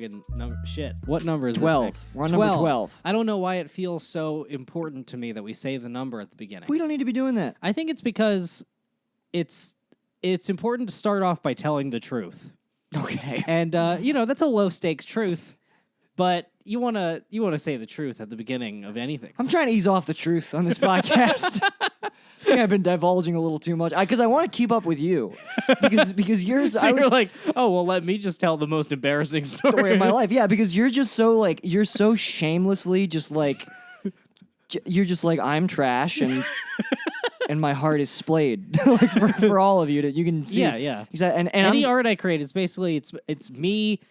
fucking number. Shit. What number is 12. this? We're on number 12. I don't know why it feels so important to me that we say the number at the beginning. We don't need to be doing that. I think it's because it's important to start off by telling the truth. Okay. And that's a low stakes truth, but you want to say the truth at the beginning of anything. I'm trying to ease off the truth on this podcast. I think I've been divulging a little too much because I want to keep up with you because yours. So you're like, oh well, let me just tell the most embarrassing story of my life. Yeah, because you're just so you're so shamelessly just you're just like I'm trash and my heart is splayed for all of you that you can see. Yeah. Exactly. And any art I create is basically it's me.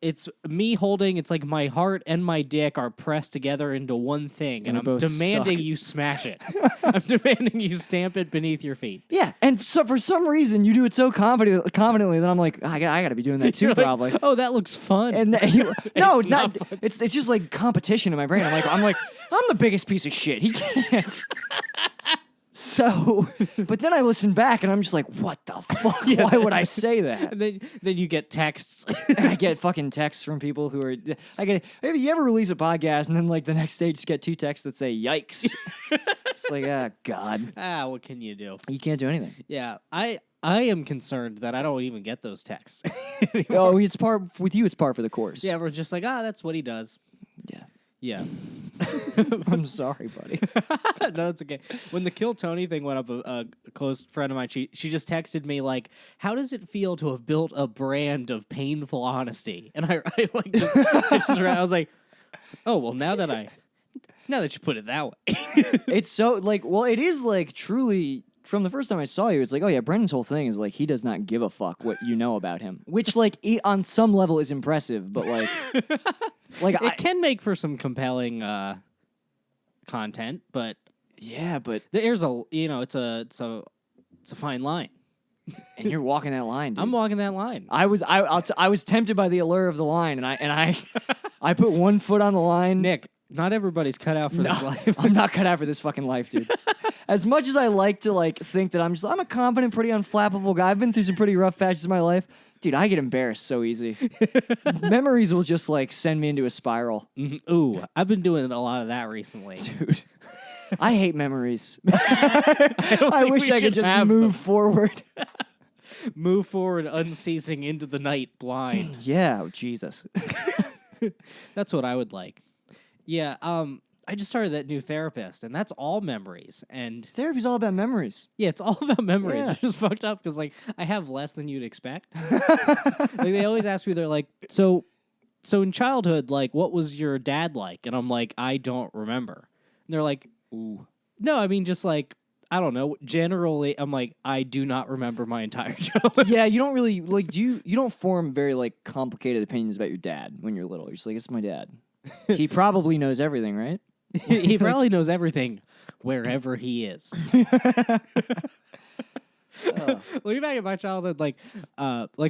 It's me holding, it's like my heart and my dick are pressed together into one thing, and I'm demanding you smash it. I'm demanding you stamp it beneath your feet. Yeah, and so for some reason you do it so confidently that I'm like, I got to be doing that too, probably. Like, oh, that looks fun. And no, it's not. Fun. It's just like competition in my brain. I'm like, I'm the biggest piece of shit. He can't. So, but then I listen back and I'm just like, what the fuck? Yeah. Why would I say that? And then you get texts. I get fucking texts from people who are, have you ever release a podcast and then like the next day just get 2 texts that say, yikes. It's like, God. What can you do? You can't do anything. Yeah. I am concerned that I don't even get those texts. Oh, it's par for the course. Yeah, we're just like, that's what he does. Yeah. I'm sorry, buddy. No, it's okay. When the Kill Tony thing went up, a close friend of mine, she just texted me like, "How does it feel to have built a brand of painful honesty?" And I was like, "Oh well, now that you put it that way, it's so it is truly." From the first time I saw you, it's like, oh yeah, Brendan's whole thing is he does not give a fuck what you know about him, which on some level is impressive, but it can make for some compelling content, but yeah, but there's it's a fine line, and you're walking that line. Dude. I'm walking that line. I was tempted by the allure of the line, and I put one foot on the line. Nick, not everybody's cut out for this life. I'm not cut out for this fucking life, dude. As much as I like to think that I'm a confident, pretty unflappable guy. I've been through some pretty rough patches in my life. Dude, I get embarrassed so easy. Memories will just send me into a spiral. Mm-hmm. Ooh, I've been doing a lot of that recently. Dude, I hate memories. I wish I could just move forward. Move forward unceasing into the night blind. Yeah, Jesus. That's what I would like. Yeah, I just started that new therapist, and that's all memories. And therapy's all about memories. Yeah, it's all about memories. Yeah. It's just fucked up because I have less than you'd expect. They always ask me, they're like, so in childhood, what was your dad like? And I'm like, I don't remember. And they're like, ooh, no, I mean just I don't know. Generally, I'm like, I do not remember my entire childhood. Yeah, you don't really you don't form very complicated opinions about your dad when you're little. You're just like, it's my dad. He probably knows everything, right? He probably knows everything wherever he is. Looking back at my childhood,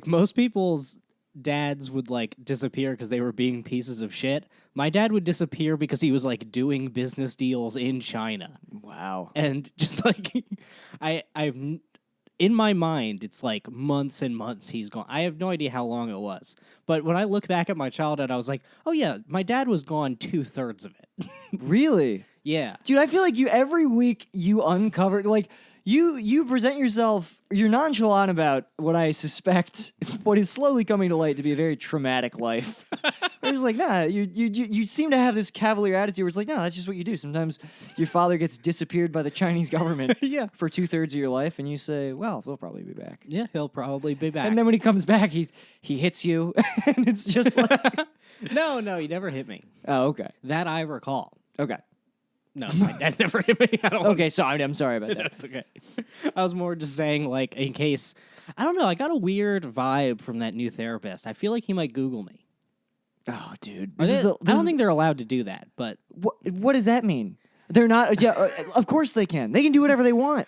most people's dads would disappear because they were being pieces of shit. My dad would disappear because he was doing business deals in China. Wow. And just I've in my mind, it's months and months he's gone. I have no idea how long it was. But when I look back at my childhood, I was like, oh yeah, my dad was gone 2/3 of it. Really? Yeah. Dude, I feel like every week you uncover, you present yourself, you're nonchalant about what I suspect, what is slowly coming to light to be a very traumatic life. I was like, nah, you seem to have this cavalier attitude where it's like, no, that's just what you do. Sometimes your father gets disappeared by the Chinese government for 2/3 of your life, and you say, well, he'll probably be back. Yeah, he'll probably be back. And then when he comes back, he hits you, and it's just No, he never hit me. Oh, okay. That I recall. Okay. No, my dad never hit me. Okay, sorry. I'm sorry about that. That's okay. I was more just saying, in case... I don't know. I got a weird vibe from that new therapist. I feel like he might Google me. Oh, dude. I don't think they're allowed to do that, but... What does that mean? They're not... Yeah, of course they can. They can do whatever they want.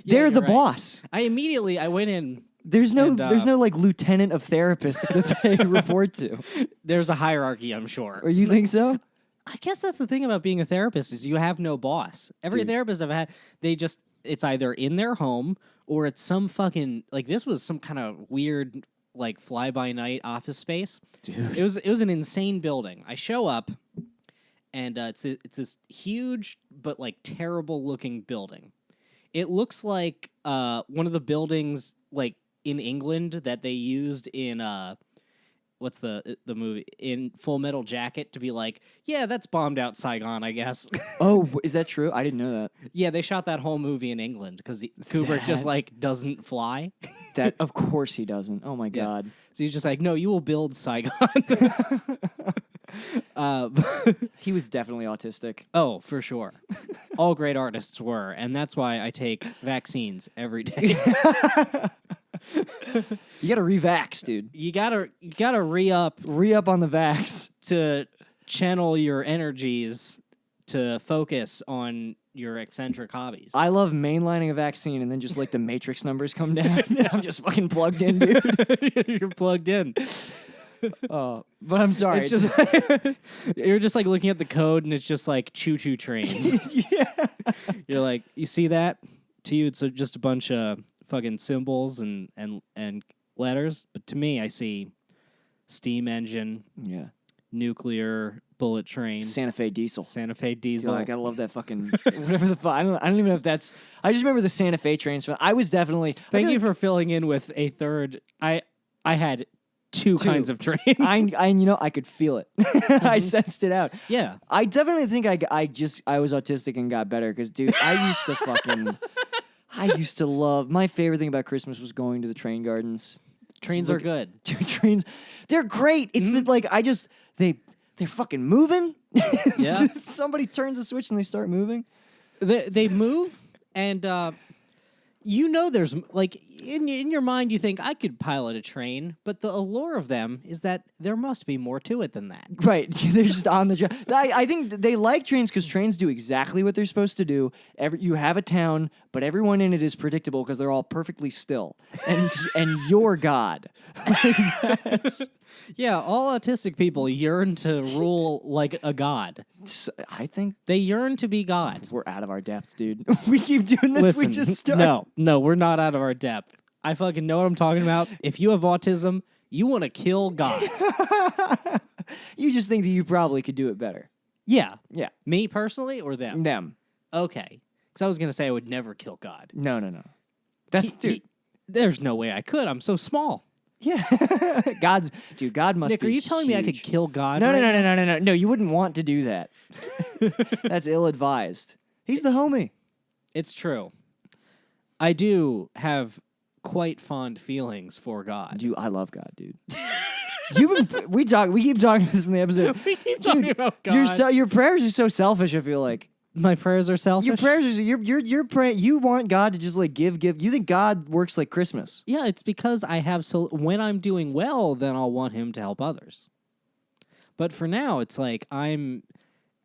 They're the boss. I went in... There's no lieutenant of therapists that they report to. There's a hierarchy, I'm sure. Or you think so? I guess that's the thing about being a therapist is you have no boss. Every therapist I've had, it's either in their home or it's some fucking, this was some kind of weird like fly by night office space. Dude. It was an insane building. I show up, and it's this huge but like terrible looking building. It looks like one of the buildings like in England that they used in what's the movie in Full Metal Jacket to be like, yeah, that's bombed out Saigon, I guess. Oh, is that true? I didn't know that. Yeah, they shot that whole movie in England because Kubrick just That- like doesn't fly. That of course he doesn't. Oh my Yeah. god. So he's just like, no, you will build Saigon. uh, He was definitely autistic. oh, for sure. All great artists were, and that's why I take vaccines every day. You gotta revax, dude. you gotta re-up Re-up on the vax. to channel your energies to focus on your eccentric hobbies. I love mainlining a vaccine and then just like the matrix numbers come down. I'm just fucking plugged in, dude. You're plugged in. But I'm sorry. It's just you're just like looking at the code, and it's just like choo-choo trains. yeah. You're like, you see that? To you, it's just a bunch of fucking symbols and letters. But to me, I see steam engine, Yeah. nuclear bullet train, Santa Fe diesel. Santa Fe Yo, diesel. I gotta love that fucking whatever the fuck. I don't even know if that's. I just remember the Santa Fe trains. I was definitely. Thank you for filling in with a third. I had two kinds of trains. I could feel it. I sensed it out. yeah. I definitely think I was autistic and got better because, dude, I used to fucking. I used to love. My favorite thing about Christmas was going to the train gardens. Trains Just are look- good. Dude, trains, they're great. It's Mm-hmm. like they're fucking moving. Yeah. Somebody turns a switch and they start moving. They move, and there's like in your mind you think I could pilot a train, but the allure of them is that there must be more to it than that. Right, they're just on the job. I think they like trains because trains do exactly what they're supposed to do. You have a town, but everyone in it is predictable because they're all perfectly still, and you're God. Yeah, all autistic people yearn to rule like a god. I think They yearn to be God. we're out of our depth, dude. We keep doing this. Listen, We just start. no, we're not out of our depth. I fucking know what I'm talking about. If you have autism, you want to kill God. You just think that you probably could do it better. Yeah, Yeah, me personally or them. them. Okay, because I was gonna say I would never kill God. No. That's dude. There's no way I could. I'm so small. Yeah, God must Nick, be are you telling me I could huge. kill God? No, right no, no, now? no, no, no, no. You wouldn't want to do that. That's ill-advised. He's the homie. It's true. I do have quite fond feelings for God. I love God, dude. We keep talking this in the episode. We keep talking about God. Your prayers are so selfish. I feel like My prayers are selfish. your prayers are you're praying. You want God to just like give. You think God works like Christmas? Yeah, it's because I have when I'm doing well, then I'll want Him to help others. But for now, it's like I'm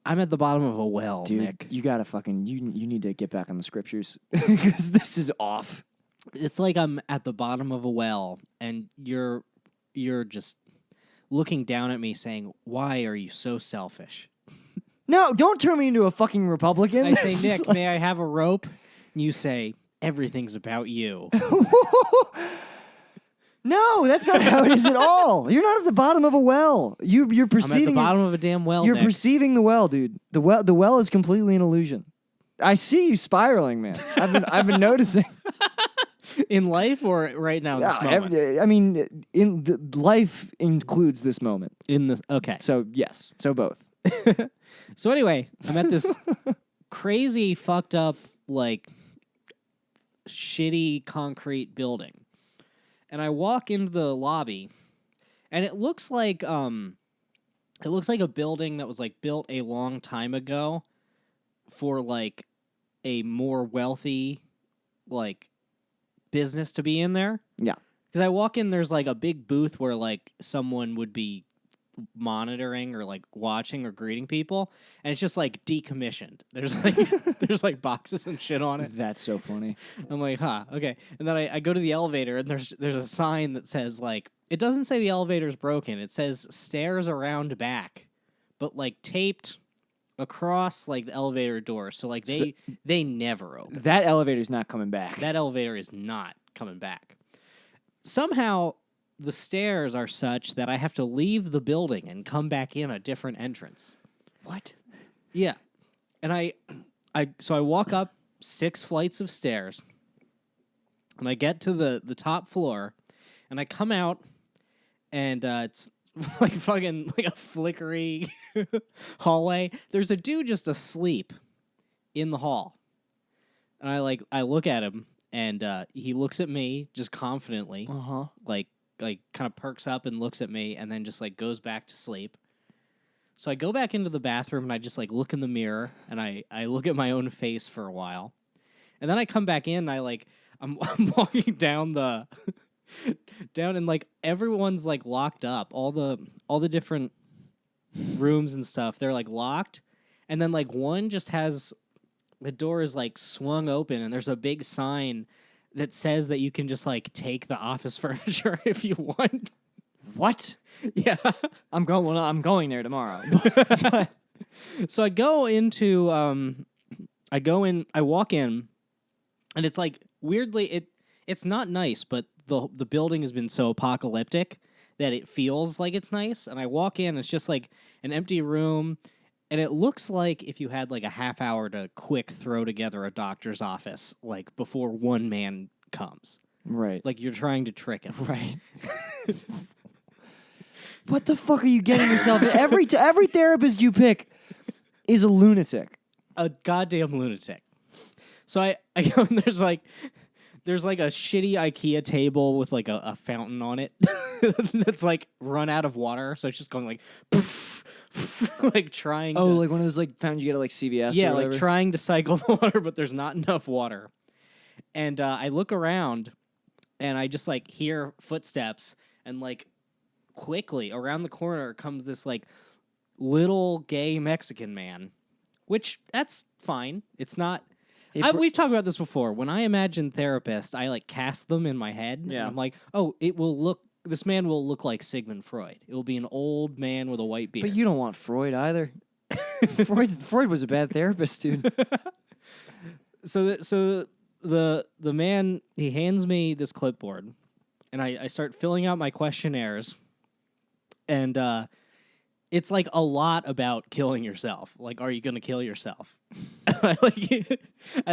at the bottom of a well, Dude, Nick. you gotta fucking you need to get back on the scriptures because this is off. It's like I'm at the bottom of a well, and you're just looking down at me, saying, "Why are you so selfish?" No, don't turn me into a fucking Republican. I say, This is Nick, like- may I have a rope? And you say, everything's about you. No, that's not how it is at all. You're not at the bottom of a well. You're I'm at the perceiving. bottom of a damn well, You're Nick. perceiving the well, dude. The well is completely an illusion. I see you spiraling, man. I've been noticing. In life or right now in this moment? I mean, life includes this moment. Okay. So yes, so both. So anyway, I'm at this crazy, fucked up, like shitty concrete building, and I walk into the lobby, and it looks like a building that was like built a long time ago for like a more wealthy like business to be in there. Yeah. Because I walk in, there's like a big booth where like someone would be monitoring or like watching or greeting people, and it's just like decommissioned. There's like boxes and shit on it. That's so funny. I'm like, huh, okay. And then I go to the elevator, and there's a sign that says like, it doesn't say the elevator's broken. It says stairs around back, but like taped across like the elevator door. So like they never open. That elevator's not coming back. That elevator is not coming back. Somehow, the stairs are such that I have to leave the building and come back in a different entrance. What? Yeah. And I walk up 6 flights of stairs, and I get to the top floor, and I come out, and it's like fucking like a flickery hallway. There's a dude just asleep in the hall. And I look at him, and he looks at me just confidently, like kind of perks up and looks at me, and then just like goes back to sleep. So I go back into the bathroom, and I just like look in the mirror, and I look at my own face for a while. And then I come back in, and I'm walking down and like everyone's like locked up. All the different rooms and stuff, they're like locked. And then like one just has the door is like swung open, and there's a big sign that says that you can just like take the office furniture if you want. What? Yeah. I'm going there tomorrow. So I go into I walk in, and it's like weirdly it's not nice, but the building has been so apocalyptic that it feels like it's nice. And I walk in, it's just like an empty room, and it looks like if you had like a half hour to quick throw together a doctor's office, like before one man comes. Right. Like you're trying to trick him. Right. What the fuck are you getting yourself in? Every therapist you pick is a lunatic. A goddamn lunatic. So I go, and there's like a shitty IKEA table with like a fountain on it that's like run out of water, so it's just going like poof, like trying to, like one of those like fountains you get at like CVS. yeah, or like whatever. trying to cycle the water, but there's not enough water. And I look around, and I just like hear footsteps, and like quickly around the corner comes this like little gay Mexican man, which that's fine. It's not. We've talked about this before. When I imagine therapists, I like cast them in my head. Yeah. And I'm like, this man will look like Sigmund Freud. It will be an old man with a white beard. But you don't want Freud either. Freud was a bad therapist, dude. So the man, he hands me this clipboard, and I start filling out my questionnaires, and it's like a lot about killing yourself. Like, are you gonna kill yourself? I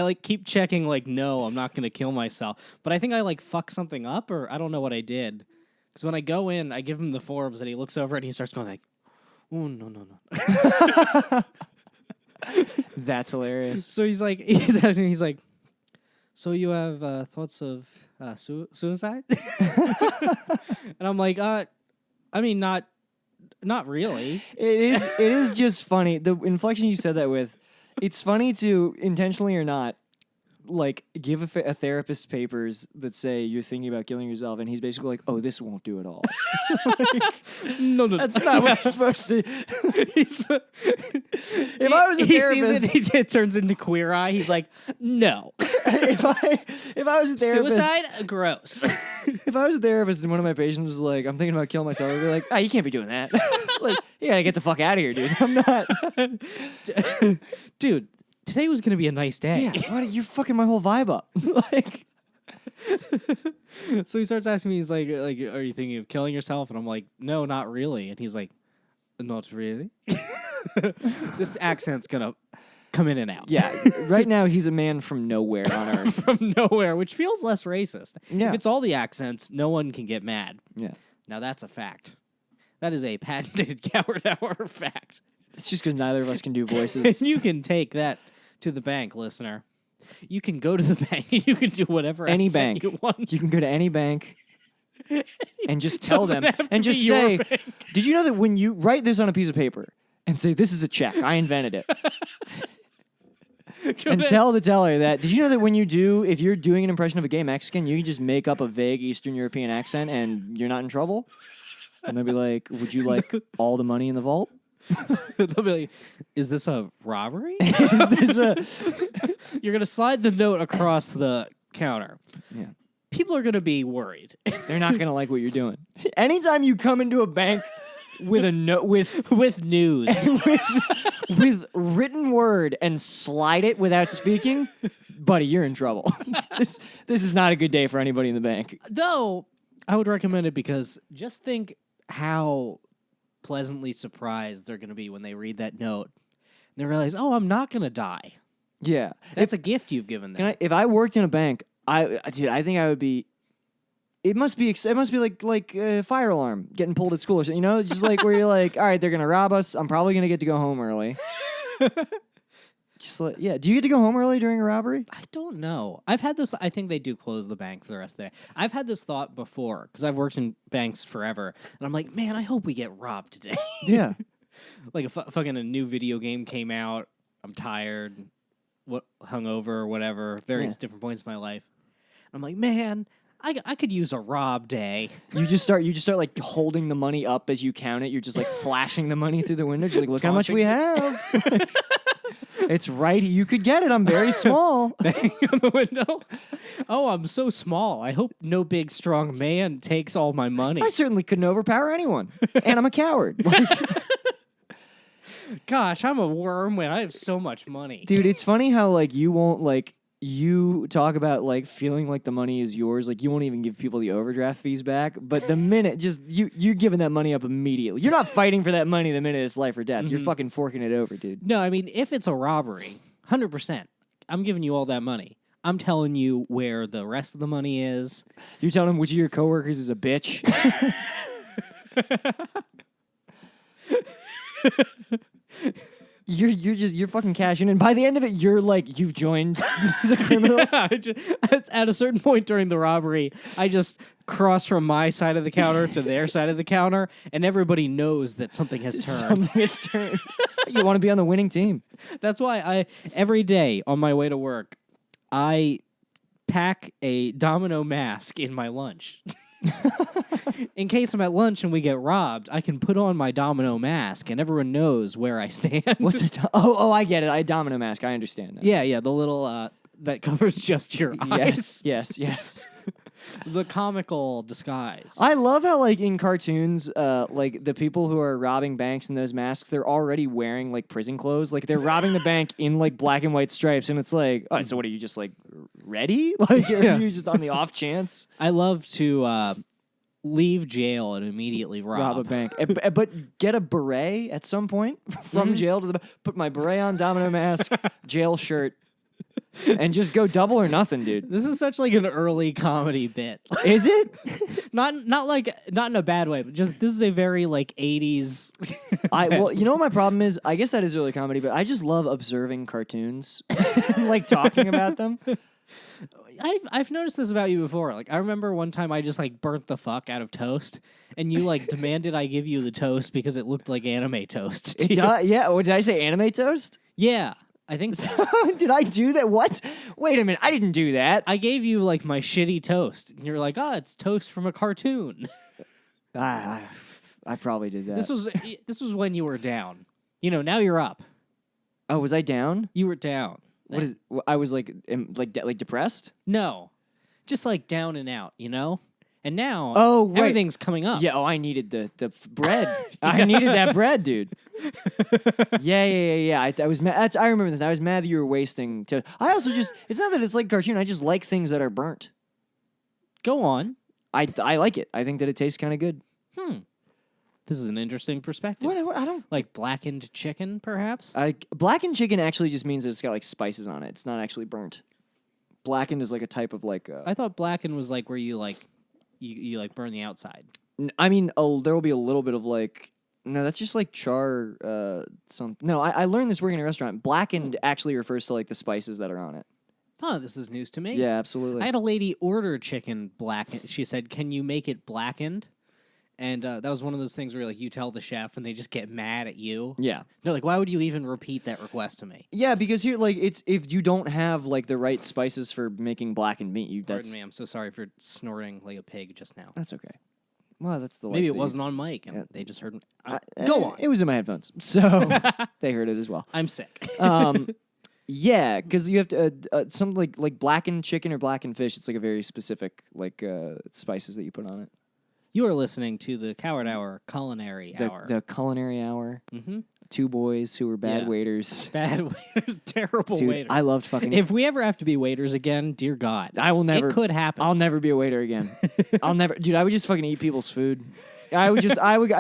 like keep checking. Like, no, I'm not gonna kill myself. But I think I like fucked something up, or I don't know what I did. Because when I go in, I give him the forms, and he looks over and he starts going like, "Oh no." That's hilarious. So he's asking, he's like, so you have thoughts of suicide? And I'm like, I mean, not really. It is just funny. The inflection you said that with, it's funny to, intentionally or not, like give a therapist papers that say you're thinking about killing yourself, and he's basically like, "Oh, this won't do at all." No, That's not what he's supposed to. If I was a he therapist, sees it turns into Queer Eye. He's like, no. if I was a therapist, Suicide, gross. if I was a therapist and one of my patients was like, "I'm thinking about killing myself," I'd be like, "Ah, you can't be doing that." It's like, you gotta get the fuck out of here, dude. I'm not, dude. Today was gonna be a nice day. Yeah, you're fucking my whole vibe up. Like, so he starts asking me, he's like, are you thinking of killing yourself? And I'm like, no, not really. And he's like, not really. This accent's gonna come in and out. yeah, right now he's a man from nowhere on earth. From nowhere, which feels less racist. Yeah. If it's all the accents, no one can get mad. Yeah, Now that's a fact. That is a patented Coward Hour fact. it's just because neither of us can do voices. And you can take that to the bank, listener. You can go to the bank and you can do whatever Any accent bank. you want. You can go to any bank and just tell Doesn't them have to and just be your say, bank. "Did you know that when you write this on a piece of paper and say this is a check, I invented it." And tell the teller that, "Did you know that when if you're doing an impression of a gay Mexican, you can just make up a vague Eastern European accent and you're not in trouble?" And they'll be like, "Would you like all the money in the vault?" They'll be like, is this a robbery? Is this a... You're going to slide the note across the counter. Yeah. People are going to be worried. They're not going to like what you're doing. Anytime you come into a bank with a note with news. with written word and slide it without speaking, buddy, you're in trouble. This is not a good day for anybody in the bank. Though, I would recommend it because just think how pleasantly surprised they're going to be when they read that note. And they realize, oh, I'm not going to die. Yeah. That's a gift you've given them. If I worked in a bank, I think I would be. It must be like a fire alarm getting pulled at school or something, just like where you're like, all right, they're gonna rob us. I'm probably gonna get to go home early. Do you get to go home early during a robbery? I don't know. I've had this. I think they do close the bank for the rest of the day. I've had this thought before because I've worked in banks forever, and I'm like, man, I hope we get robbed today. Yeah. Like fucking a new video game came out. I'm tired, hungover or whatever. Various different points in my life. I'm like, man, I could use a rob day. You just start like holding the money up as you count it. You're just like flashing the money through the window. You're like, look how much we have. It's right. You could get it. I'm very small. Bang on the window. Oh, I'm so small. I hope no big, strong man takes all my money. I certainly couldn't overpower anyone. And I'm a coward. Gosh, I'm a worm when I have so much money. Dude, it's funny how like you won't like you talk about like feeling like the money is yours, like you won't even give people the overdraft fees back. But the minute just you're giving that money up immediately. You're not fighting for that money the minute it's life or death. You're fucking forking it over, dude. No, I mean if it's a robbery, 100%, I'm giving you all that money. I'm telling you where the rest of the money is. You're telling them which of your coworkers is a bitch. You're fucking cashing in. By the end of it, you're like you've joined the criminals. Yeah, at a certain point during the robbery, I just crossed from my side of the counter to their side of the counter, and everybody knows that something has turned. Something has turned. You want to be on the winning team. That's why every day on my way to work, I pack a domino mask in my lunch. In case I'm at lunch and we get robbed, I can put on my domino mask and everyone knows where I stand. What's a oh, I get it. I domino mask. I understand that. Yeah, the little that covers just your eyes. Yes. The comical disguise. I love how, like, in cartoons, like, the people who are robbing banks in those masks, they're already wearing, like, prison clothes. Like, they're robbing the bank in, like, black and white stripes, and it's like, oh, so what, are you just, like, ready? Like, are you just on the off chance? I love to leave jail and immediately rob a bank. But get a beret at some point from jail to the put my beret on, domino mask, jail shirt, and just go double or nothing, dude. This is such like an early comedy bit. Is it? Not in a bad way, but just this is a very like 80s. Well, you know what my problem is? I guess that is early comedy, but I just love observing cartoons, like talking about them. I've noticed this about you before. Like I remember one time I just like burnt the fuck out of toast, and you like demanded I give you the toast because it looked like anime toast. Yeah. Or did I say anime toast? Yeah. I think so. Did I do that? What? Wait a minute. I didn't do that. I gave you like my shitty toast. And you're like, it's toast from a cartoon. I probably did that. This was when you were down. Now you're up. Oh, was I down? You were down. I was like depressed? No. Just like down and out, And now right. everything's coming up. Yeah, I needed the bread. I needed that bread, dude. Yeah. I was mad. I remember this. I was mad that you were wasting toast. I also it's not that it's like cartoon. I just like things that are burnt. Go on. I like it. I think that it tastes kind of good. This is an interesting perspective. What? I don't like blackened chicken, perhaps. Blackened chicken actually just means that it's got like spices on it. It's not actually burnt. Blackened is like a type of like. I thought blackened was like where you like you like burn the outside. I mean, there will be a little bit of like. No, that's just like char. No, I learned this working in a restaurant. Blackened actually refers to like the spices that are on it. Oh, this is news to me. Yeah, absolutely. I had a lady order chicken blackened. She said, "Can you make it blackened?" And that was one of those things where like you tell the chef and they just get mad at you. Yeah. They're like, why would you even repeat that request to me? Yeah, because here, like, it's if you don't have like the right spices for making blackened meat, Pardon me, I'm so sorry for snorting like a pig just now. That's okay. Well, that's the maybe it wasn't on mic and they just heard. Go on. It was in my headphones, so they heard it as well. I'm sick. Yeah, because you have to something like blackened chicken or blackened fish. It's like a very specific like spices that you put on it. You are listening to the Coward Hour Culinary Hour. The Culinary Hour. Mm-hmm. 2 boys who were bad Yeah. waiters. Bad waiters, terrible Dude, waiters. I loved fucking. If we ever have to be waiters again, dear God, I will never. It could happen. I'll never be a waiter again. I'll never, dude. I would just fucking eat people's food. I would,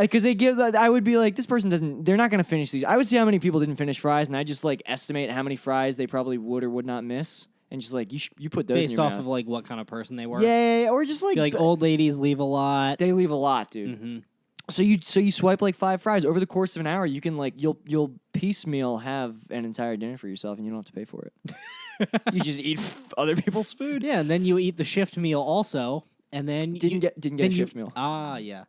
because they give. I would be like, this person doesn't. They're not gonna finish these. I would see how many people didn't finish fries, and I just like estimate how many fries they probably would or would not miss, and just like you put those in Based your off mouth. of like what kind of person they were. Yeah, or just like Be like old ladies leave a lot. they leave a lot, dude. hmm So you swipe like 5 fries over the course of an hour. You can like you'll piecemeal have an entire dinner for yourself, and you don't have to pay for it. You just eat other people's food. Yeah, and then you eat the shift meal also, and then Didn't get a shift meal. Ah, yeah.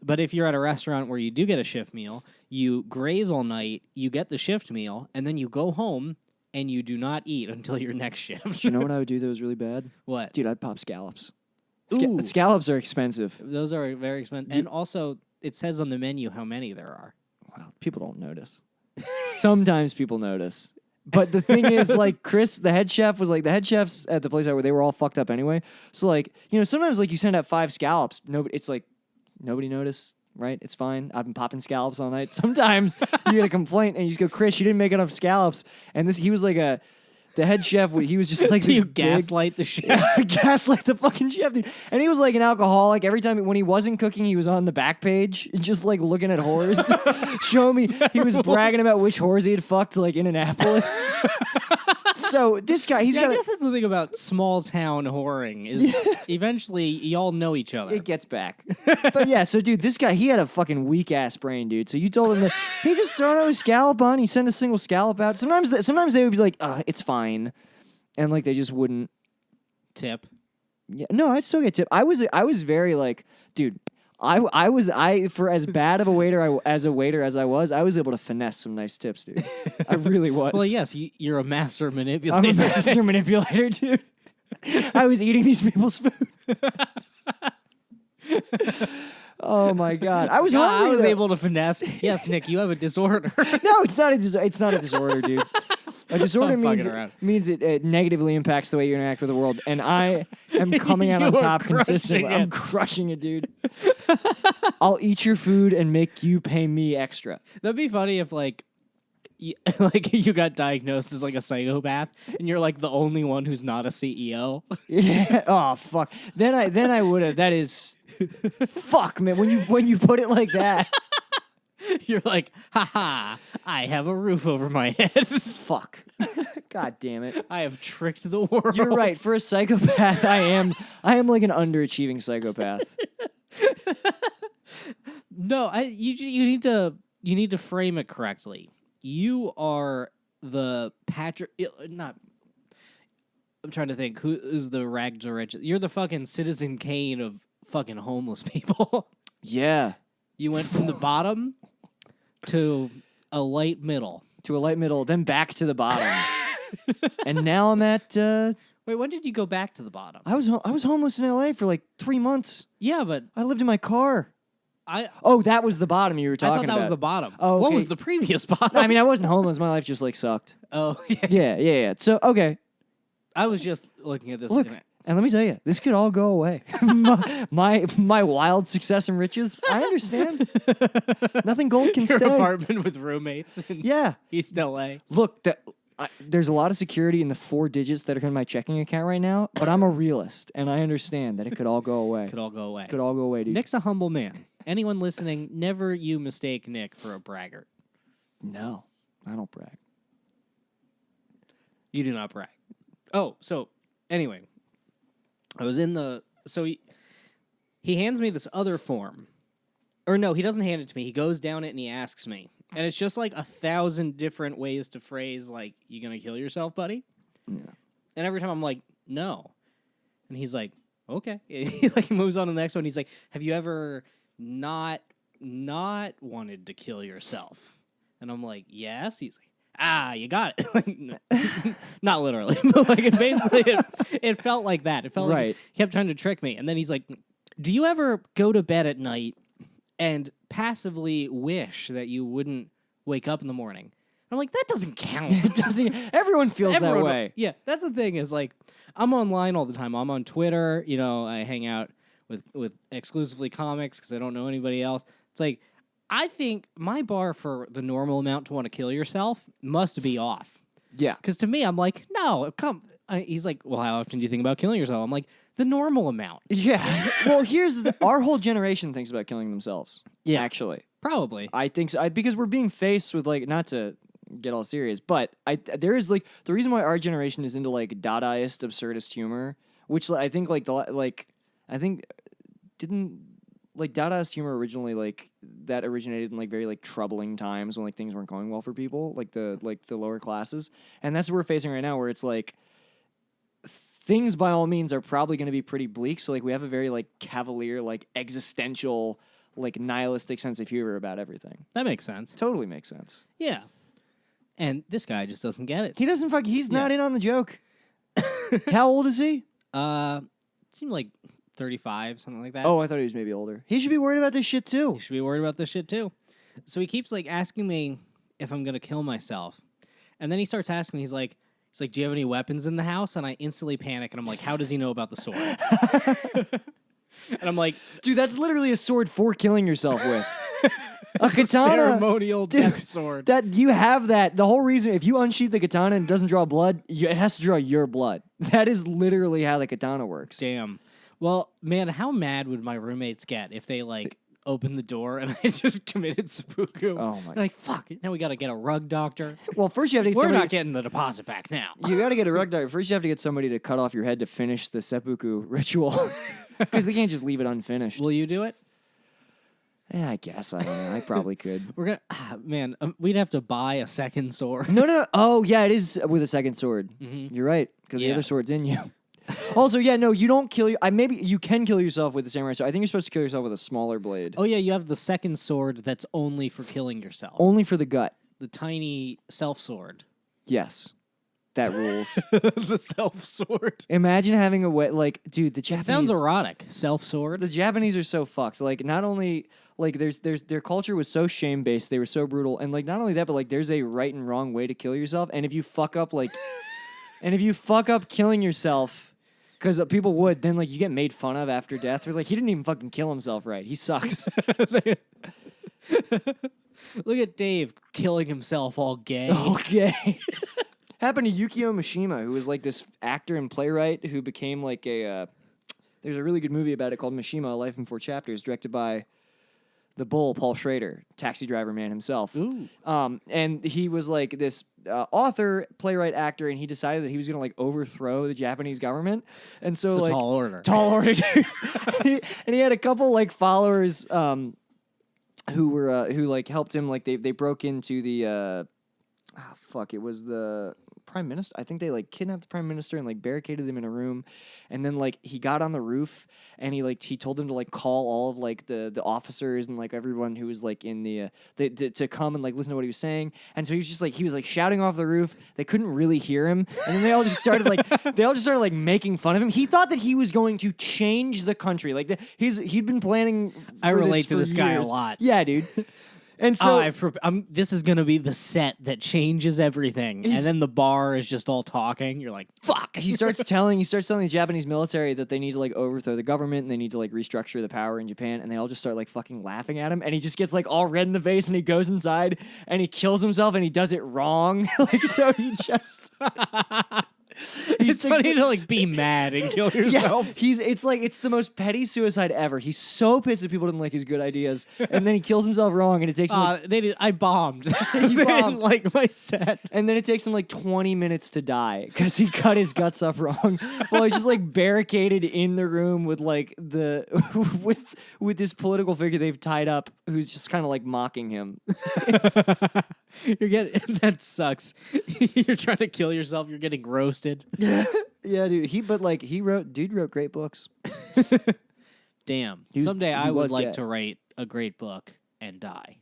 But if you're at a restaurant where you do get a shift meal, you graze all night, you get the shift meal, and then you go home and you do not eat until your next shift. You know what I would do that was really bad? What? Dude, I'd pop scallops. Ooh. Scallops are expensive. Those are very expensive. And also, it says on the menu how many there are. Wow, people don't notice. Sometimes people notice. But the thing is, like, Chris, the head chef, was like, the head chefs at the place where they were all fucked up anyway. So, like, sometimes, like, you send out 5 scallops. It's like, nobody noticed, right? It's fine. I've been popping scallops all night. Sometimes you get a complaint and you just go, Chris, you didn't make enough scallops. And he was like the head chef, he was just like So this you big- gaslight the chef. gaslight the fucking chef, dude. And he was like an alcoholic. Every time when he wasn't cooking, he was on the back page, just like looking at whores, showing me. He was bragging about which whores he had fucked, like in Annapolis. So this guy, he's Yeah, got. I guess that's the thing about small town whoring is eventually y'all know each other. It gets back. But yeah, so dude, this guy, he had a fucking weak ass brain, dude. So you told him that he just throw another scallop on, he sent a single scallop out. Sometimes they would be like, it's fine. And like they just wouldn't. Tip. Yeah, no, I'd still get tip. I was very like, dude, for as bad of a waiter as I was able to finesse some nice tips, dude. I really was. Well, yes, you're a master manipulator. I'm a master manipulator, dude. I was eating these people's food. Oh my god, I was No, hungry. I was though. able to finesse. Yes, Nick, you have a disorder. No, it's not a disorder, dude. A disorder I'm means fucking around. it negatively impacts the way you interact with the world, and I am coming out You on are top consistently. crushing I'm it. crushing it, dude. I'll eat your food and make you pay me extra. That'd be funny if like you got diagnosed as like a psychopath and you're like the only one who's not a CEO. Yeah. Oh fuck. Then I would have. That is. Fuck, man. When you put it like that. You're like, haha, I have a roof over my head. Fuck. God damn it. I have tricked the world. You're right. For a psychopath, I am like an underachieving psychopath. No, you need to frame it correctly. You are the Patrick. Not. I'm trying to think. Who is the rags to riches? You're the fucking Citizen Kane of fucking homeless people. Yeah. You went from the bottom to a light middle. To a light middle, then back to the bottom. And now I'm at. Wait, when did you go back to the bottom? I was homeless in LA for like 3 months. Yeah, but I lived in my car. I Oh, that was the bottom you were I talking thought that about. was the bottom. Oh, What okay. was the previous bottom? I mean, I wasn't homeless. My life just like sucked. oh yeah. Yeah. So okay, I was just looking at this. look, and let me tell you, this could all go away. my wild success and riches. I understand. Nothing gold can Your stay. apartment with roommates in Yeah. East LA. Look, there's a lot of security in the 4 digits that are in my checking account right now, but I'm a realist, and I understand that it could all go away. Could all go away. Could all go away, dude. Nick's a humble man. Anyone listening, never you mistake Nick for a braggart. No, I don't brag. You do not brag. Oh, so anyway, I was in the he hands me this other form. Or no, he doesn't hand it to me. He goes down it and he asks me. And it's just like 1,000 different ways to phrase like, you gonna kill yourself, buddy? Yeah. And every time I'm like, no. And he's like, okay. He like moves on to the next one. He's like, have you ever not wanted to kill yourself? And I'm like, yes. He's like, you got it. Like, no. Not literally, but like it felt like that. It felt like Right. he kept trying to trick me. And then he's like, do you ever go to bed at night and passively wish that you wouldn't wake up in the morning? I'm like, that doesn't count. It doesn't. Everyone feels that Everyone- way. Yeah, that's the thing is like I'm online all the time. I'm on Twitter. I hang out with exclusively comics because I don't know anybody else. It's like I think my bar for the normal amount to want to kill yourself must be off. Yeah. Because to me, I'm like, no, come. He's like, well, how often do you think about killing yourself? I'm like, the normal amount. Yeah. Well, here's our whole generation thinks about killing themselves. Yeah. Actually. Probably. I think so. Because we're being faced with like, not to get all serious, but there is like the reason why our generation is into like Dadaist absurdist humor, which I think didn't like Dadaist humor originally like that originated in like very like troubling times when like things weren't going well for people, like the lower classes, and that's what we're facing right now, where it's like things by all means are probably going to be pretty bleak. So like we have a very like cavalier, like existential, like nihilistic sense of humor about everything. That makes sense. Totally makes sense. Yeah. And this guy just doesn't get it. He doesn't he's not in on the joke. How old is he? It seemed like 35, something like that. Oh, I thought he was maybe older. He should be worried about this shit too. You should be worried about this shit too. So he keeps like asking me if I'm gonna kill myself. And then he starts asking me, he's like, do you have any weapons in the house? And I instantly panic and I'm like, how does he know about the sword? And I'm like, dude, that's literally a sword for killing yourself with. A katana, ceremonial death sword. That you have that. The whole reason, if you unsheath the katana and it doesn't draw blood, it has to draw your blood. That is literally how the katana works. Damn. Well, man, how mad would my roommates get if they like opened the door and I just committed seppuku? Oh my! Like fuck! Now we got to get a rug doctor. Well, first you have to get We're somebody. not getting the deposit back now. You got to get a rug doctor. First, you have to get somebody to cut off your head to finish the seppuku ritual, because they can't just leave it unfinished. Will you do it? Yeah, I guess. I don't know. I probably could. We're gonna, we'd have to buy a second sword. No. Oh, yeah, it is with a second sword. Mm-hmm. You're right, because the Yeah. other sword's in you. Also, yeah, no, you don't kill. Maybe you can kill yourself with the samurai sword. I think you're supposed to kill yourself with a smaller blade. Oh yeah, you have the second sword that's only for killing yourself. Only for the gut. The tiny self sword. Yes, that rules. The self sword. Imagine having dude, the Japanese. Sounds erotic. Self sword. The Japanese are so fucked. Like, not only like there's their culture was so shame based, they were so brutal, and like not only that, but like there's a right and wrong way to kill yourself, and if you fuck up killing yourself. Because people would, then like you get made fun of after death. They're like, he didn't even fucking kill himself right. He sucks. Look at Dave killing himself all gay. Okay. Happened to Yukio Mishima, who was like this actor and playwright who became like a. There's a really good movie about it called Mishima: A Life in Four Chapters, directed by the Bull, Paul Schrader, Taxi Driver man himself. Ooh. And he was like this author, playwright, actor, and he decided that he was going to like overthrow the Japanese government. And so It's a like tall order. tall order, dude. And he had a couple like followers who were who like helped him. Like they broke into the it was the prime minister. I think they like kidnapped the prime minister and like barricaded him in a room, and then like he got on the roof and he told them to like call all of like the officers and like everyone who was like in the to come and like listen to what he was saying. And so he was like shouting off the roof. They couldn't really hear him, and then they all just started like making fun of him. He thought that he was going to change the country. Like he'd been planning. I relate to for this guy a years. lot. Yeah, dude. And so this is going to be the set that changes everything. And then the bar is just all talking. You're like, fuck. he starts telling the Japanese military that they need to like overthrow the government and they need to like restructure the power in Japan, and they all just start like fucking laughing at him, and he just gets like all red in the face, and he goes inside and he kills himself, and he does it wrong. Like, so he just It's funny to like be mad and kill yourself. Yeah, it's the most petty suicide ever. He's so pissed that people didn't like his good ideas, and then he kills himself wrong, and it takes him I bombed. You They bombed. didn't like my set. and then it takes him like 20 minutes to die because he cut his guts up wrong. Well, he's just like barricaded in the room with like with this political figure they've tied up who's just kind of like mocking him. You're getting that sucks. You're trying to kill yourself. You're getting roasted. Yeah, dude. Dude wrote great books. Damn. He was- Someday he I would was like gay. to write a great book and die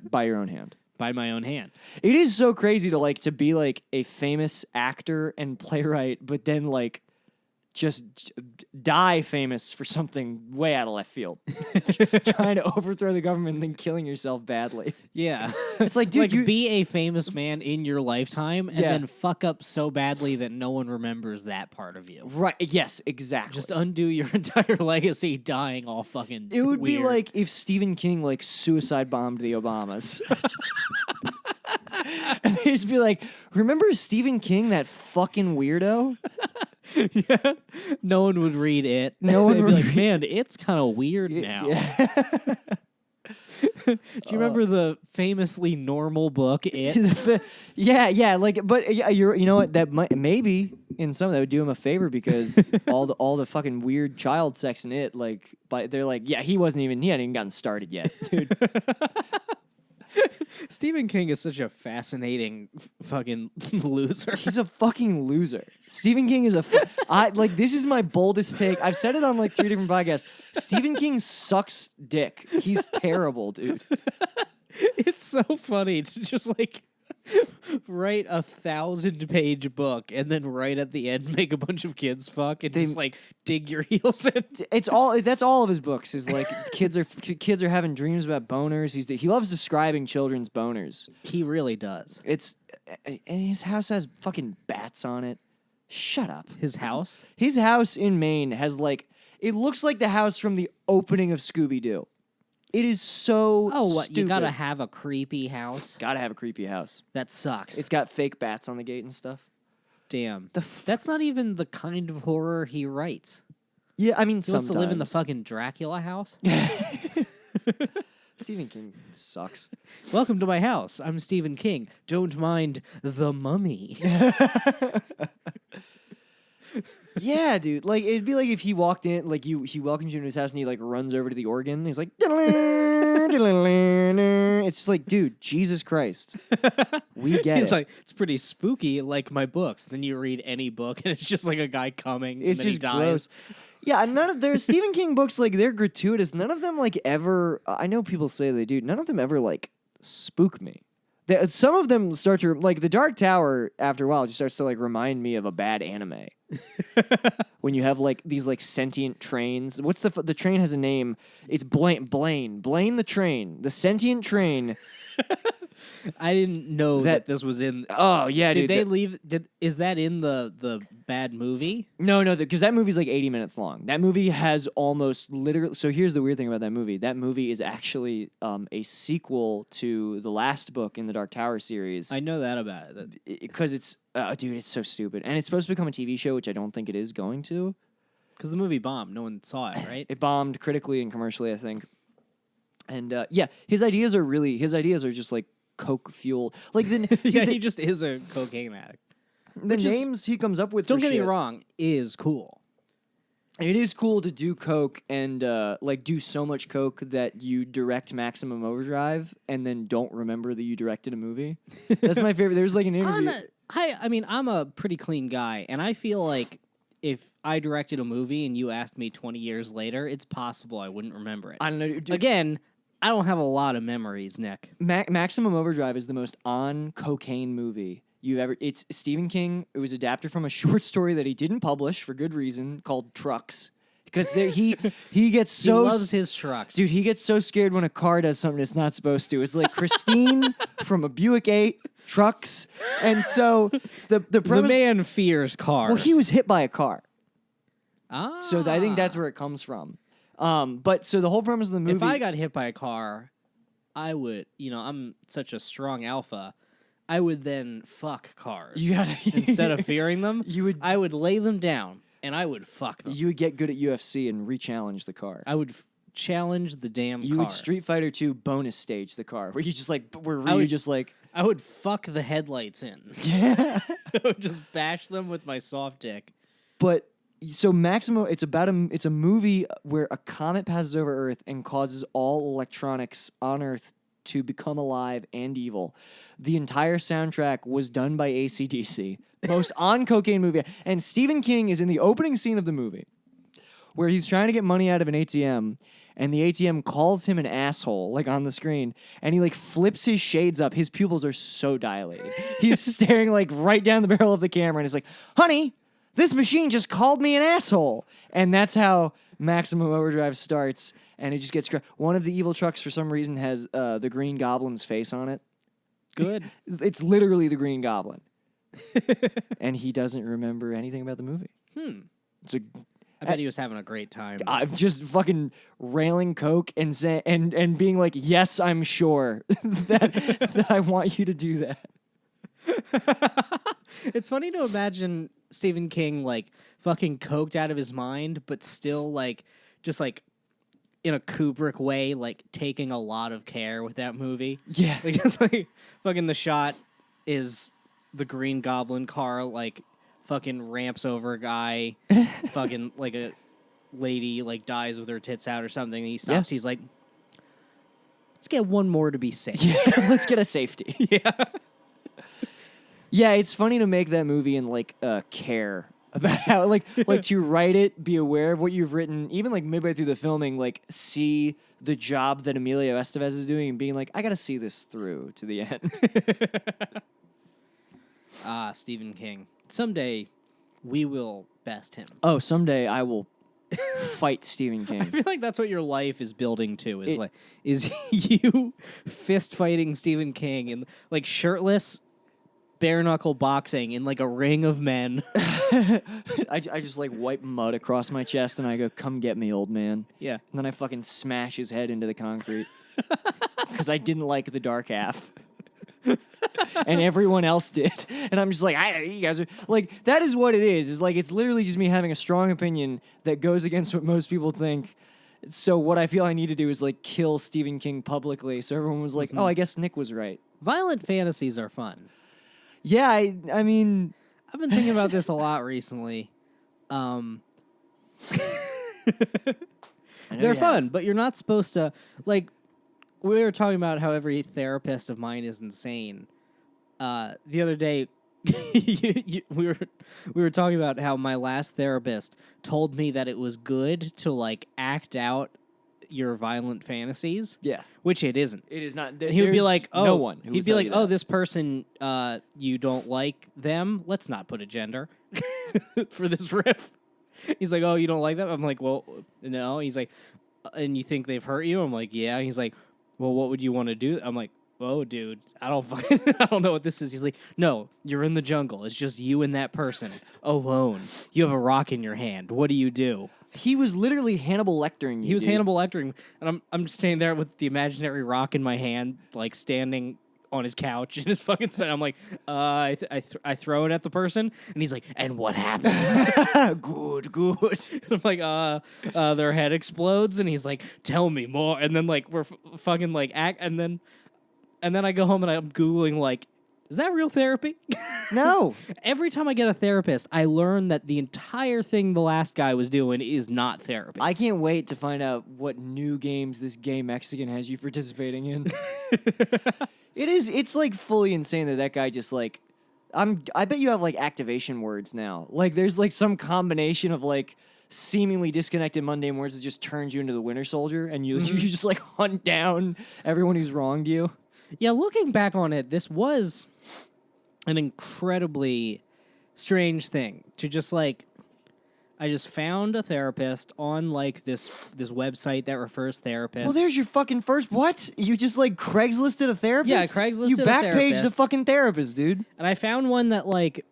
By your own hand. by my own hand. It is so crazy to be like a famous actor and playwright, but then like just die famous for something way out of left field. Trying to overthrow the government and then killing yourself badly. Yeah. It's like, dude, like be a famous man in your lifetime and Yeah. then fuck up so badly that no one remembers that part of you. Right, yes, exactly. Just undo your entire legacy dying all fucking it would be weird. like if Stephen King like suicide bombed the Obamas. And they'd just be like, remember Stephen King, that fucking weirdo? yeah. No one would read it. No one They'd would be like, read- man, it's kind of weird now. Yeah. Do you remember the famously normal book It? yeah, like, but yeah, you know what? That might maybe in some that would do him a favor because all the fucking weird child sex in it, like, but they're like, yeah, he hadn't even gotten started yet, dude. Stephen King is such a fascinating fucking loser. He's a fucking loser. Stephen King is like, this is my boldest take. I've said it on like 3 different podcasts. Stephen King sucks dick. He's terrible, dude. It's so funny to just like write a 1,000-page book and then right at the end make a bunch of kids fuck and just like dig your heels in. That's all of his books is like kids are having dreams about boners. He loves describing children's boners. He really does. And his house has fucking bats on it. Shut up. His house? His house in Maine has like, it looks like the house from the opening of Scooby-Doo. It is so Oh, what? stupid. You gotta have a creepy house? Gotta have a creepy house. That sucks. It's got fake bats on the gate and stuff. Damn. That's not even the kind of horror he writes. Yeah, I mean, He wants to live in the sometimes. fucking Dracula house? Stephen King sucks. Welcome to my house. I'm Stephen King. Don't mind the mummy. Yeah, dude. Like, it'd be like if he walked in, like, he welcomes you into his house and he, like, runs over to the organ. And he's like, it's just like, dude, Jesus Christ. We get He's it. like, it's pretty spooky, like my books. Then you read any book, and it's just like a guy coming, It's and then he just dies. gross. Yeah, none of their Stephen King books, like, they're gratuitous. None of them, like, ever, I know people say they do, none of them ever, like, spook me. Some of them start to, like, The Dark Tower, after a while, just starts to, like, remind me of a bad anime. When you have, like, these, like, sentient trains. What's the train has a name. It's Blaine the train. The sentient train. I didn't know that this was in. Oh, yeah, Did dude. they leave? Is that in the bad movie? No, because that movie's like 80 minutes long. That movie has almost literally. So here's the weird thing about that movie. That movie is actually a sequel to the last book in the Dark Tower series. I know that about it. Because it's, dude, it's so stupid. And it's supposed to become a TV show, which I don't think it is going to. Because the movie bombed. No one saw it, right? It bombed critically and commercially, I think. And yeah, his ideas are just like Coke fuel. Like the, Yeah, dude, he just is a cocaine addict. the which is- names he comes up with. Don't for get me shit. wrong, is cool. It is cool to do coke and like do so much coke that you direct Maximum Overdrive and then don't remember that you directed a movie. That's my favorite. There's like an interview. I mean, I'm a pretty clean guy, and I feel like if I directed a movie and you asked me 20 years later, it's possible I wouldn't remember it. I don't know. Dude, Again, I don't have a lot of memories, Nick. Maximum Overdrive is the most on cocaine movie you've ever. It's Stephen King. It was adapted from a short story that he didn't publish for good reason called Trucks. Because he gets so he loves his trucks. Dude, he gets so scared when a car does something it's not supposed to. It's like Christine from a Buick 8, Trucks. And so the the premise... man fears cars. Well, he was hit by a car. Ah. So I think that's where it comes from. But so the whole premise of the movie... If I got hit by a car, I would, I'm such a strong alpha, I would then fuck cars. You gotta... Instead of fearing them, I would lay them down and I would fuck them. You would get good at UFC and re-challenge the car. I would challenge the damn You car. would Street Fighter 2 bonus stage the car, where you just like, I would fuck the headlights in. yeah. I would just bash them with my soft dick. But so Maximo, it's a movie where a comet passes over Earth and causes all electronics on Earth to become alive and evil. The entire soundtrack was done by AC/DC. Most on cocaine movie. And Stephen King is in the opening scene of the movie where he's trying to get money out of an ATM and the ATM calls him an asshole, like on the screen, and he like flips his shades up. His pupils are so dilated. He's staring like right down the barrel of the camera and he's like, honey, this machine just called me an asshole. And that's how Maximum Overdrive starts. And it just gets one of the evil trucks for some reason has the Green Goblin's face on it. Good. It's literally the Green Goblin. And he doesn't remember anything about the movie. It's a I bet he was having a great time. I'm just fucking railing coke and and being like, yes, I'm sure that I want you to do that. It's funny to imagine Stephen King like fucking coked out of his mind, but still like just like in a Kubrick way, like taking a lot of care with that movie. Yeah. Like just like fucking the shot is the Green Goblin car like fucking ramps over a guy, fucking like a lady like dies with her tits out or something. And he stops. Yeah. He's like, let's get one more to be safe. Yeah, let's get a safety. Yeah. Yeah, it's funny to make that movie and like care about how like to write it, be aware of what you've written, even like midway through the filming, like see the job that Emilio Estevez is doing and being like, I gotta see this through to the end. Stephen King. Someday we will best him. Oh, someday I will fight Stephen I King. feel like that's what your life is building to. Is you fist fighting Stephen King and like shirtless, bare knuckle boxing in like a ring of men. I just like wipe mud across my chest and I go, come get me, old man. Yeah. And then I fucking smash his head into the concrete because I didn't like the dark half. And everyone else did. And I'm just like, you guys are like, that is what it is like, it's literally just me having a strong opinion that goes against what most people think. So what I feel I need to do is like kill Stephen King publicly. So everyone was like, oh, I guess Nick was right. Violent fantasies are fun. Yeah, I mean, I've been thinking about this a lot recently. They're fun, but you're not supposed to like. We were talking about how every therapist of mine is insane. The other day, we were talking about how my last therapist told me that it was good to like act out your violent fantasies. Yeah. Which it isn't. It is not. He would be like, "Oh, no one." He'd be like, "Oh, this person, you don't like them. Let's not put a gender for this riff." He's like, "Oh, you don't like them." I'm like, "Well, no." He's like, "And you think they've hurt you?" I'm like, "Yeah." He's like, "Well, what would you want to do?" I'm like, "Oh, dude, I don't know what this is." He's like, "No, you're in the jungle. It's just you and that person alone. You have a rock in your hand. What do you do?" He was literally Hannibal Lectering you. He was dude. Hannibal Lectering, and I'm just standing there with the imaginary rock in my hand, like standing on his couch in his fucking set. I'm like, I throw it at the person, and he's like, "And what happens?" Good. And I'm like, their head explodes, and he's like, "Tell me more." And then like we're fucking like and then I go home and I'm Googling like, is that real therapy? No. Every time I get a therapist, I learn that the entire thing the last guy was doing is not therapy. I can't wait to find out what new games this gay Mexican has you participating in. It's like fully insane that guy just like, I bet you have like activation words now. Like there's like some combination of like seemingly disconnected mundane words that just turns you into the Winter Soldier and you just like hunt down everyone who's wronged you. Yeah, looking back on it, this was an incredibly strange thing to just like. I just found a therapist on like this website that refers therapists. Well, there's your fucking first. What? You just like Craigslisted a therapist? Yeah, Craigslisted You a backpaged therapist. a fucking therapist, dude. And I found one that like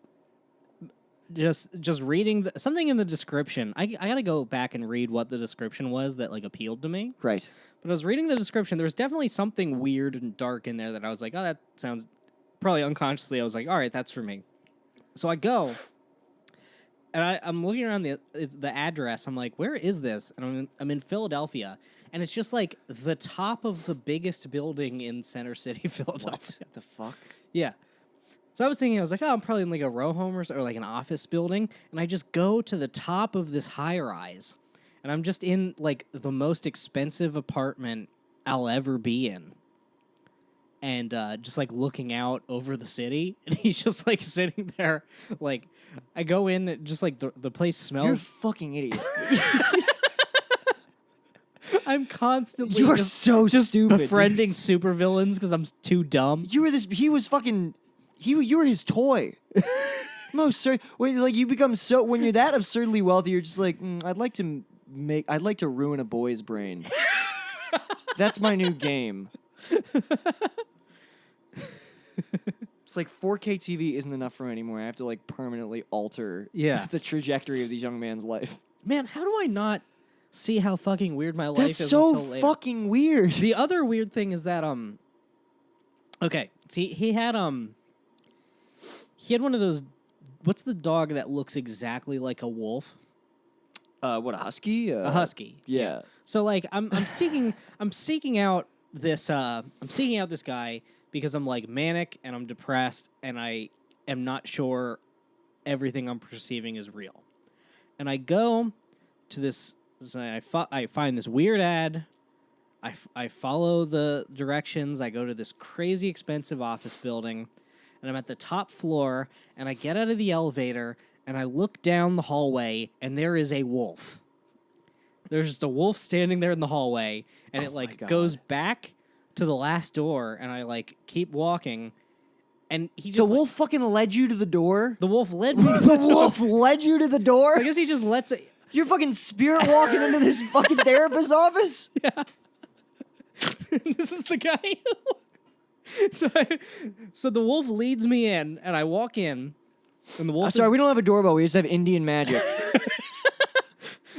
just reading something in the description. I gotta go back and read what the description was that like appealed to me. Right. But I was reading the description. There was definitely something weird and dark in there that I was like, oh, that sounds probably unconsciously. I was like, all right, that's for me. So I go, and I'm looking around the address. I'm like, where is this? And I'm in Philadelphia, and it's just like the top of the biggest building in Center City, Philadelphia. What the fuck? Yeah. So I was thinking, I was like, oh, I'm probably in like a row home or like an office building, and I just go to the top of this high rise. And I'm just in, like, the most expensive apartment I'll ever be in. And just, like, looking out over the city. And he's just, like, sitting there. Like, I go in, just, like, the place smells. You're a fucking idiot. I'm constantly You are so stupid. befriending supervillains because I'm too dumb. You were his toy. Most certain. Like you become so when you're that absurdly wealthy, you're just like, I'd like to ruin a boy's brain. That's my new game. It's like 4K TV isn't enough for me anymore. I have to like permanently alter the trajectory of these young man's life. Man, how do I not see how fucking weird my life That's is so until later? fucking weird. The other weird thing is that okay, he had one of those. What's the dog that looks exactly like a wolf? What, a husky? A husky. Yeah. So like I'm seeking out this guy because I'm like manic and I'm depressed and I am not sure everything I'm perceiving is real. And I go to this. So I find this weird ad. I follow the directions. I go to this crazy expensive office building, and I'm at the top floor. And I get out of the elevator and I look down the hallway, and there is a wolf. There's just a wolf standing there in the hallway, and it like goes back to the last door, and I like keep walking, and he just The wolf fucking led you to the door? the wolf led me to The wolf led you to the door? I guess he just lets it. You're fucking spirit walking into this fucking therapist's office? Yeah. This is the guy. So the wolf leads me in, and I walk in, and the wolf. Sorry, we don't have a doorbell. We just have Indian magic.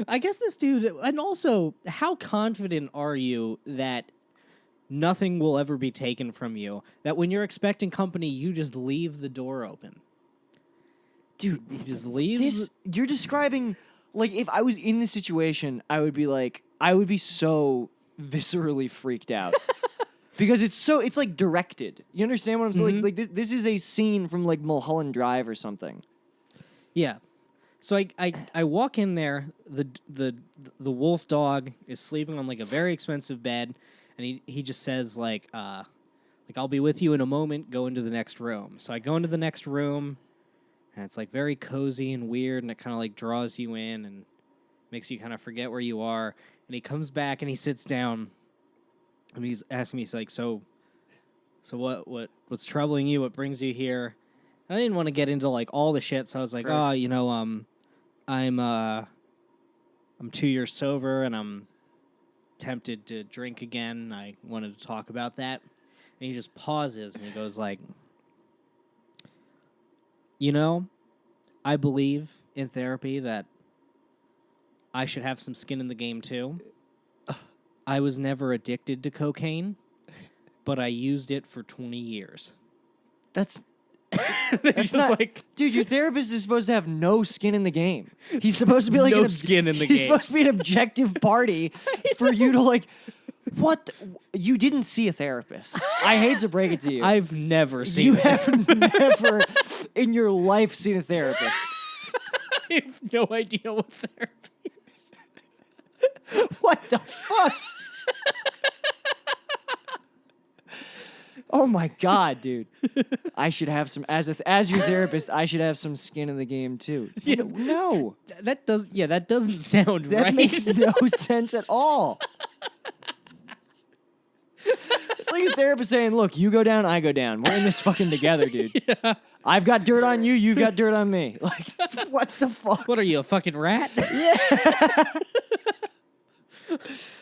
I guess this dude, and also, how confident are you that nothing will ever be taken from you? That when you're expecting company, you just leave the door open. Dude, He just leaves. you're describing, like, if I was in this situation, I would be so viscerally freaked out. Because it's like directed. You understand what I'm saying? Like this is a scene from like Mulholland Drive or something. Yeah. So I walk in there. The wolf dog is sleeping on like a very expensive bed, and he just says like I'll be with you in a moment. Go into the next room. So I go into the next room, and it's like very cozy and weird, and it kind of like draws you in and makes you kind of forget where you are. And he comes back and he sits down, and he's asking me, he's like, so what's troubling you? What brings you here? I didn't want to get into like all the shit, so I was like, Right. I'm 2 years sober and I'm tempted to drink again. I wanted to talk about that. And he just pauses and he goes like, I believe in therapy that I should have some skin in the game too. I was never addicted to cocaine, but I used it for 20 years. That's He's just not, like, dude, your therapist is supposed to have no skin in the game. He's supposed to be like No skin in the he's game. supposed to be an objective party for you to like. What? You didn't see a therapist. I hate to break it to you. I've never seen You it. have never in your life seen a therapist. I have no idea what therapy is. What the fuck? Oh my god, dude! I should have some as your therapist. I should have some skin in the game too. Yeah. No, That doesn't sound that right. makes no sense at all. It's like a therapist saying, "Look, you go down, I go down. We're in this fucking together, dude. Yeah. I've got dirt on you, you've got dirt on me. Like, what the fuck? What are you, a fucking rat? Yeah.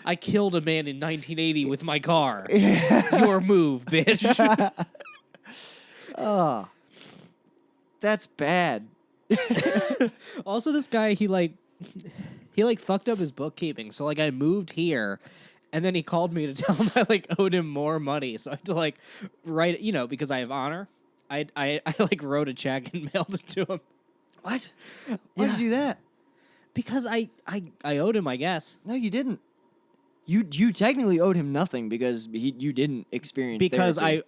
I killed a man in 1980 with my car. Your move, bitch. Oh, that's bad. Also, this guy, he fucked up his bookkeeping. So like I moved here, and then he called me to tell him I like owed him more money. So I had to like write, because I have honor. I like wrote a check and mailed it to him What? Why'd you do that? because I owed him, I guess. No, you didn't. You technically owed him nothing because you didn't experience Because therapy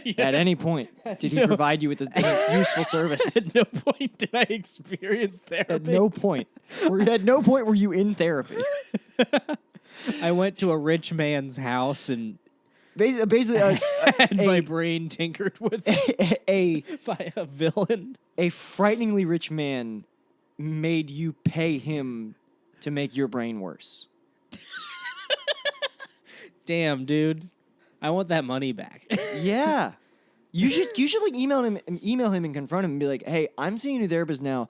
Yeah. at any point did he provide you with a useful service. At no point did I experience therapy. At no point. At no point were you in therapy. I went to a rich man's house and Basically, had my brain tinkered with a by a villain. frighteningly rich man made you pay him to make your brain worse. Damn, dude. I want that money back. Yeah. You should like email him and confront him and be like, "Hey, I'm seeing a new therapist now,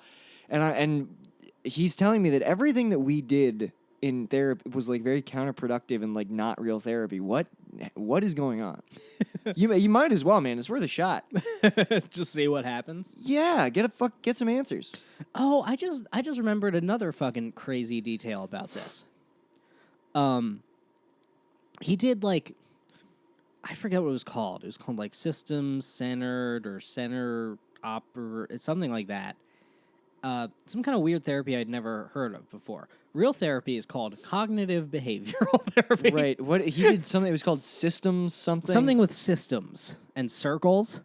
and he's telling me that everything that we did in therapy was like very counterproductive and like not real therapy. What is going on? You might as well, man. It's worth a shot. Just see what happens. Yeah, get some answers. Oh, I just remembered another fucking crazy detail about this. He did like, I forget what it was called. It was called like Systems Centered or Center It's something like that. Some kind of weird therapy I'd never heard of before. Real therapy is called cognitive behavioral therapy. Right. What he did something. It was called systems something. Something with systems and circles.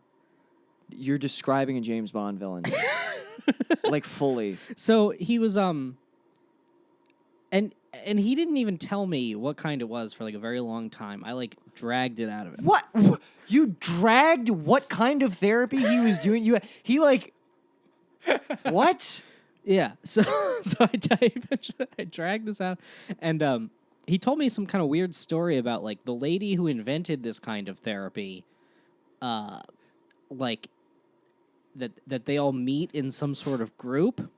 You're describing a James Bond villain, like fully. So he was and he didn't even tell me what kind it was for like a very long time. I like dragged it out of him. What? You dragged what kind of therapy he was doing? He like what? Yeah. So I dragged this out, and he told me some kind of weird story about like the lady who invented this kind of therapy, like that they all meet in some sort of group,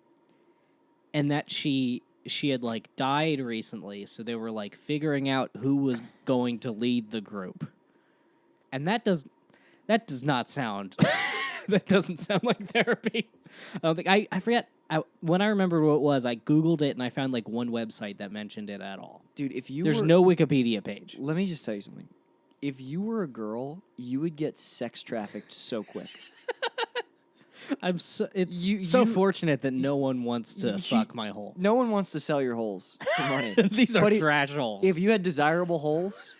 and that she had like died recently, so they were like figuring out who was going to lead the group, and that does not sound that doesn't sound like therapy. I don't think I forget. When I remembered what it was, I Googled it and I found like one website that mentioned it at all. Dude, There's no Wikipedia page. Let me just tell you something. If you were a girl, you would get sex trafficked so quick. It's so fortunate that no one wants to fuck my holes. No one wants to sell your holes for money. These are trash holes. If you had desirable holes,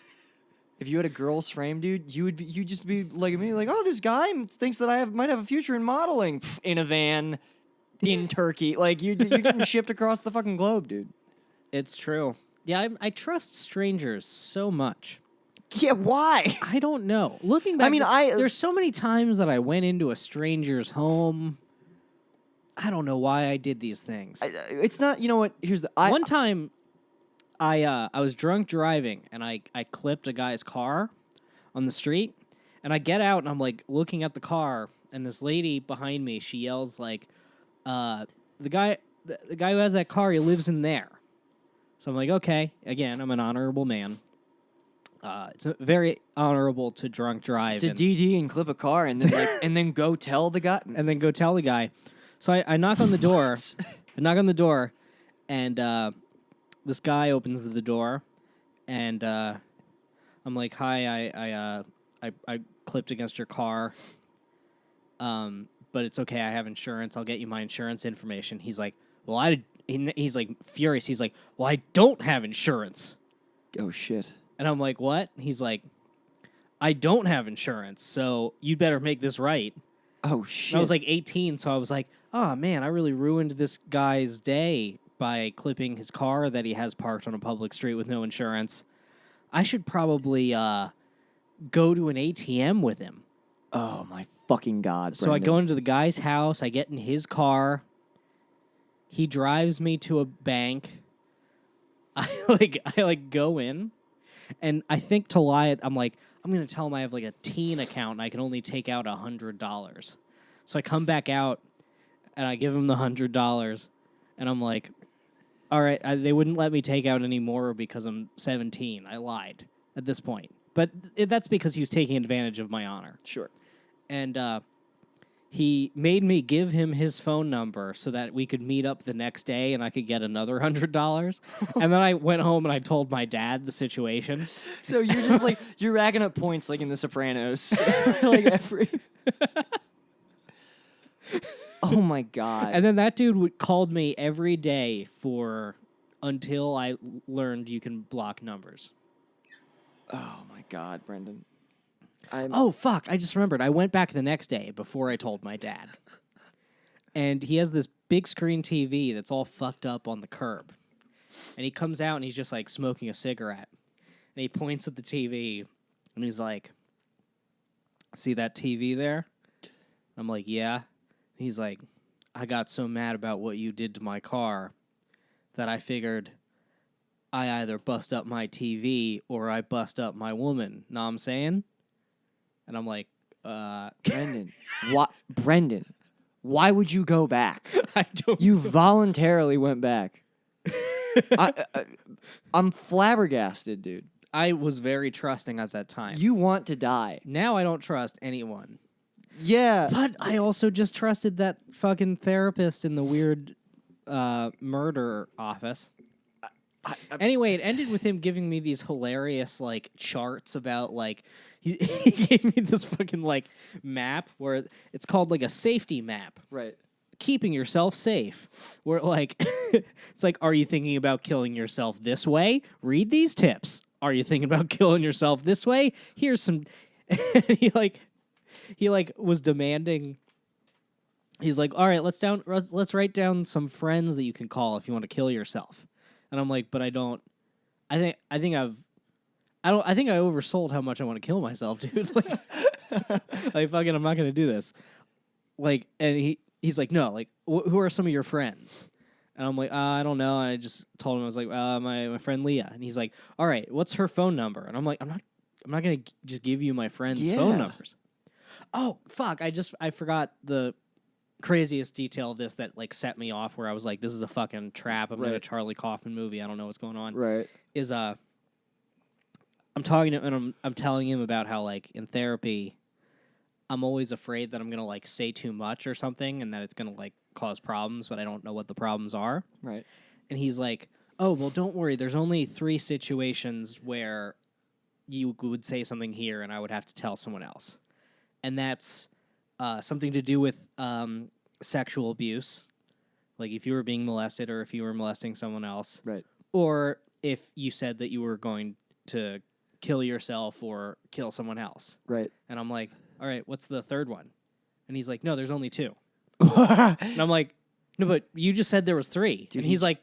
if you had a girl's frame, dude, you'd just be like me, like, oh, this guy thinks that I might have a future in modeling in a van in Turkey. Like you're getting shipped across the fucking globe, dude. It's true. Yeah, I trust strangers so much. Yeah, why? I don't know. Looking back, I mean, there's so many times that I went into a stranger's home. I don't know why I did these things. It's not. You know what? Here's the one time. I was drunk driving and I clipped a guy's car on the street, and I get out and I'm like looking at the car, and this lady behind me, she yells like, the guy who has that car, he lives in there. So I'm like, okay, again, I'm an honorable man. It's very honorable to drunk drive. To DD and clip a car and then and then go tell the guy. And then go tell the guy. So I knock on the door. I knock on the door, and this guy opens the door, and I'm like, "Hi, I clipped against your car, but it's okay. I have insurance. I'll get you my insurance information." He's like, "Well, he's like furious. He's like, "Well, I don't have insurance." Oh shit. And I'm like, "What?" He's like, "I don't have insurance, so you'd better make this right." Oh shit. And I was like 18, so I was like, "Oh man, I really ruined this guy's day by clipping his car that he has parked on a public street with no insurance. I should probably go to an ATM with him." Oh my fucking god! So I go into the guy's house. I get in his car. He drives me to a bank. I go in, and I think to lie, I'm like, I'm gonna tell him I have like a teen account and I can only take out $100. So I come back out and I give him the $100, and I'm like, all right, they wouldn't let me take out any more because I'm 17. I lied at this point, but that's because he was taking advantage of my honor. Sure. And he made me give him his phone number so that we could meet up the next day and I could get another $100. And then I went home and I told my dad the situation. So you're just like, you're racking up points like in The Sopranos. Like every... Oh my god. And then that dude called me every day until I learned you can block numbers. Oh my god, Brendan. Oh, fuck. I just remembered. I went back the next day before I told my dad. And he has this big screen TV that's all fucked up on the curb. And he comes out and he's just like smoking a cigarette. And he points at the TV and he's like, "See that TV there?" I'm like, "Yeah." He's like, "I got so mad about what you did to my car that I figured I either bust up my TV or I bust up my woman. Know what I'm saying?" And I'm like, Brendan, Brendan, why would you go back? I don't. You voluntarily went back. I'm flabbergasted, dude. I was very trusting at that time. You want to die. Now I don't trust anyone. Yeah. But I also just trusted that fucking therapist in the weird murder office. Anyway, it ended with him giving me these hilarious like charts about like he gave me this fucking like map where it's called like a safety map. Right. Keeping yourself safe. Where like it's like, are you thinking about killing yourself this way? Read these tips. Are you thinking about killing yourself this way? Here's some. And he was demanding. He's like, all right, let's write down some friends that you can call if you want to kill yourself. And I'm like, but I don't. I think I oversold how much I want to kill myself, dude. Like fucking, I'm not gonna do this. Like, and he's like, no, like, who are some of your friends? And I'm like, I don't know. And I just told him, I was like, my friend Leah. And he's like, all right, what's her phone number? And I'm like, I'm not gonna just give you my friends' phone numbers. Oh fuck! I forgot the craziest detail of this that like set me off. Where I was like, this is a fucking trap. I'm in a Charlie Kaufman movie. I don't know what's going on. Right. Is I'm talking to him and I'm telling him about how like in therapy, I'm always afraid that I'm gonna like say too much or something and that it's gonna like cause problems, but I don't know what the problems are. Right. And he's like, oh, well, don't worry. There's only 3 situations where you would say something here and I would have to tell someone else. And that's something to do with sexual abuse. Like if you were being molested or if you were molesting someone else. Right. Or if you said that you were going to kill yourself or kill someone else. Right. And I'm like, all right, what's the third one? And he's like, no, there's only 2. Right. And I'm like, no, but you just said there was 3. Dude, and he's like,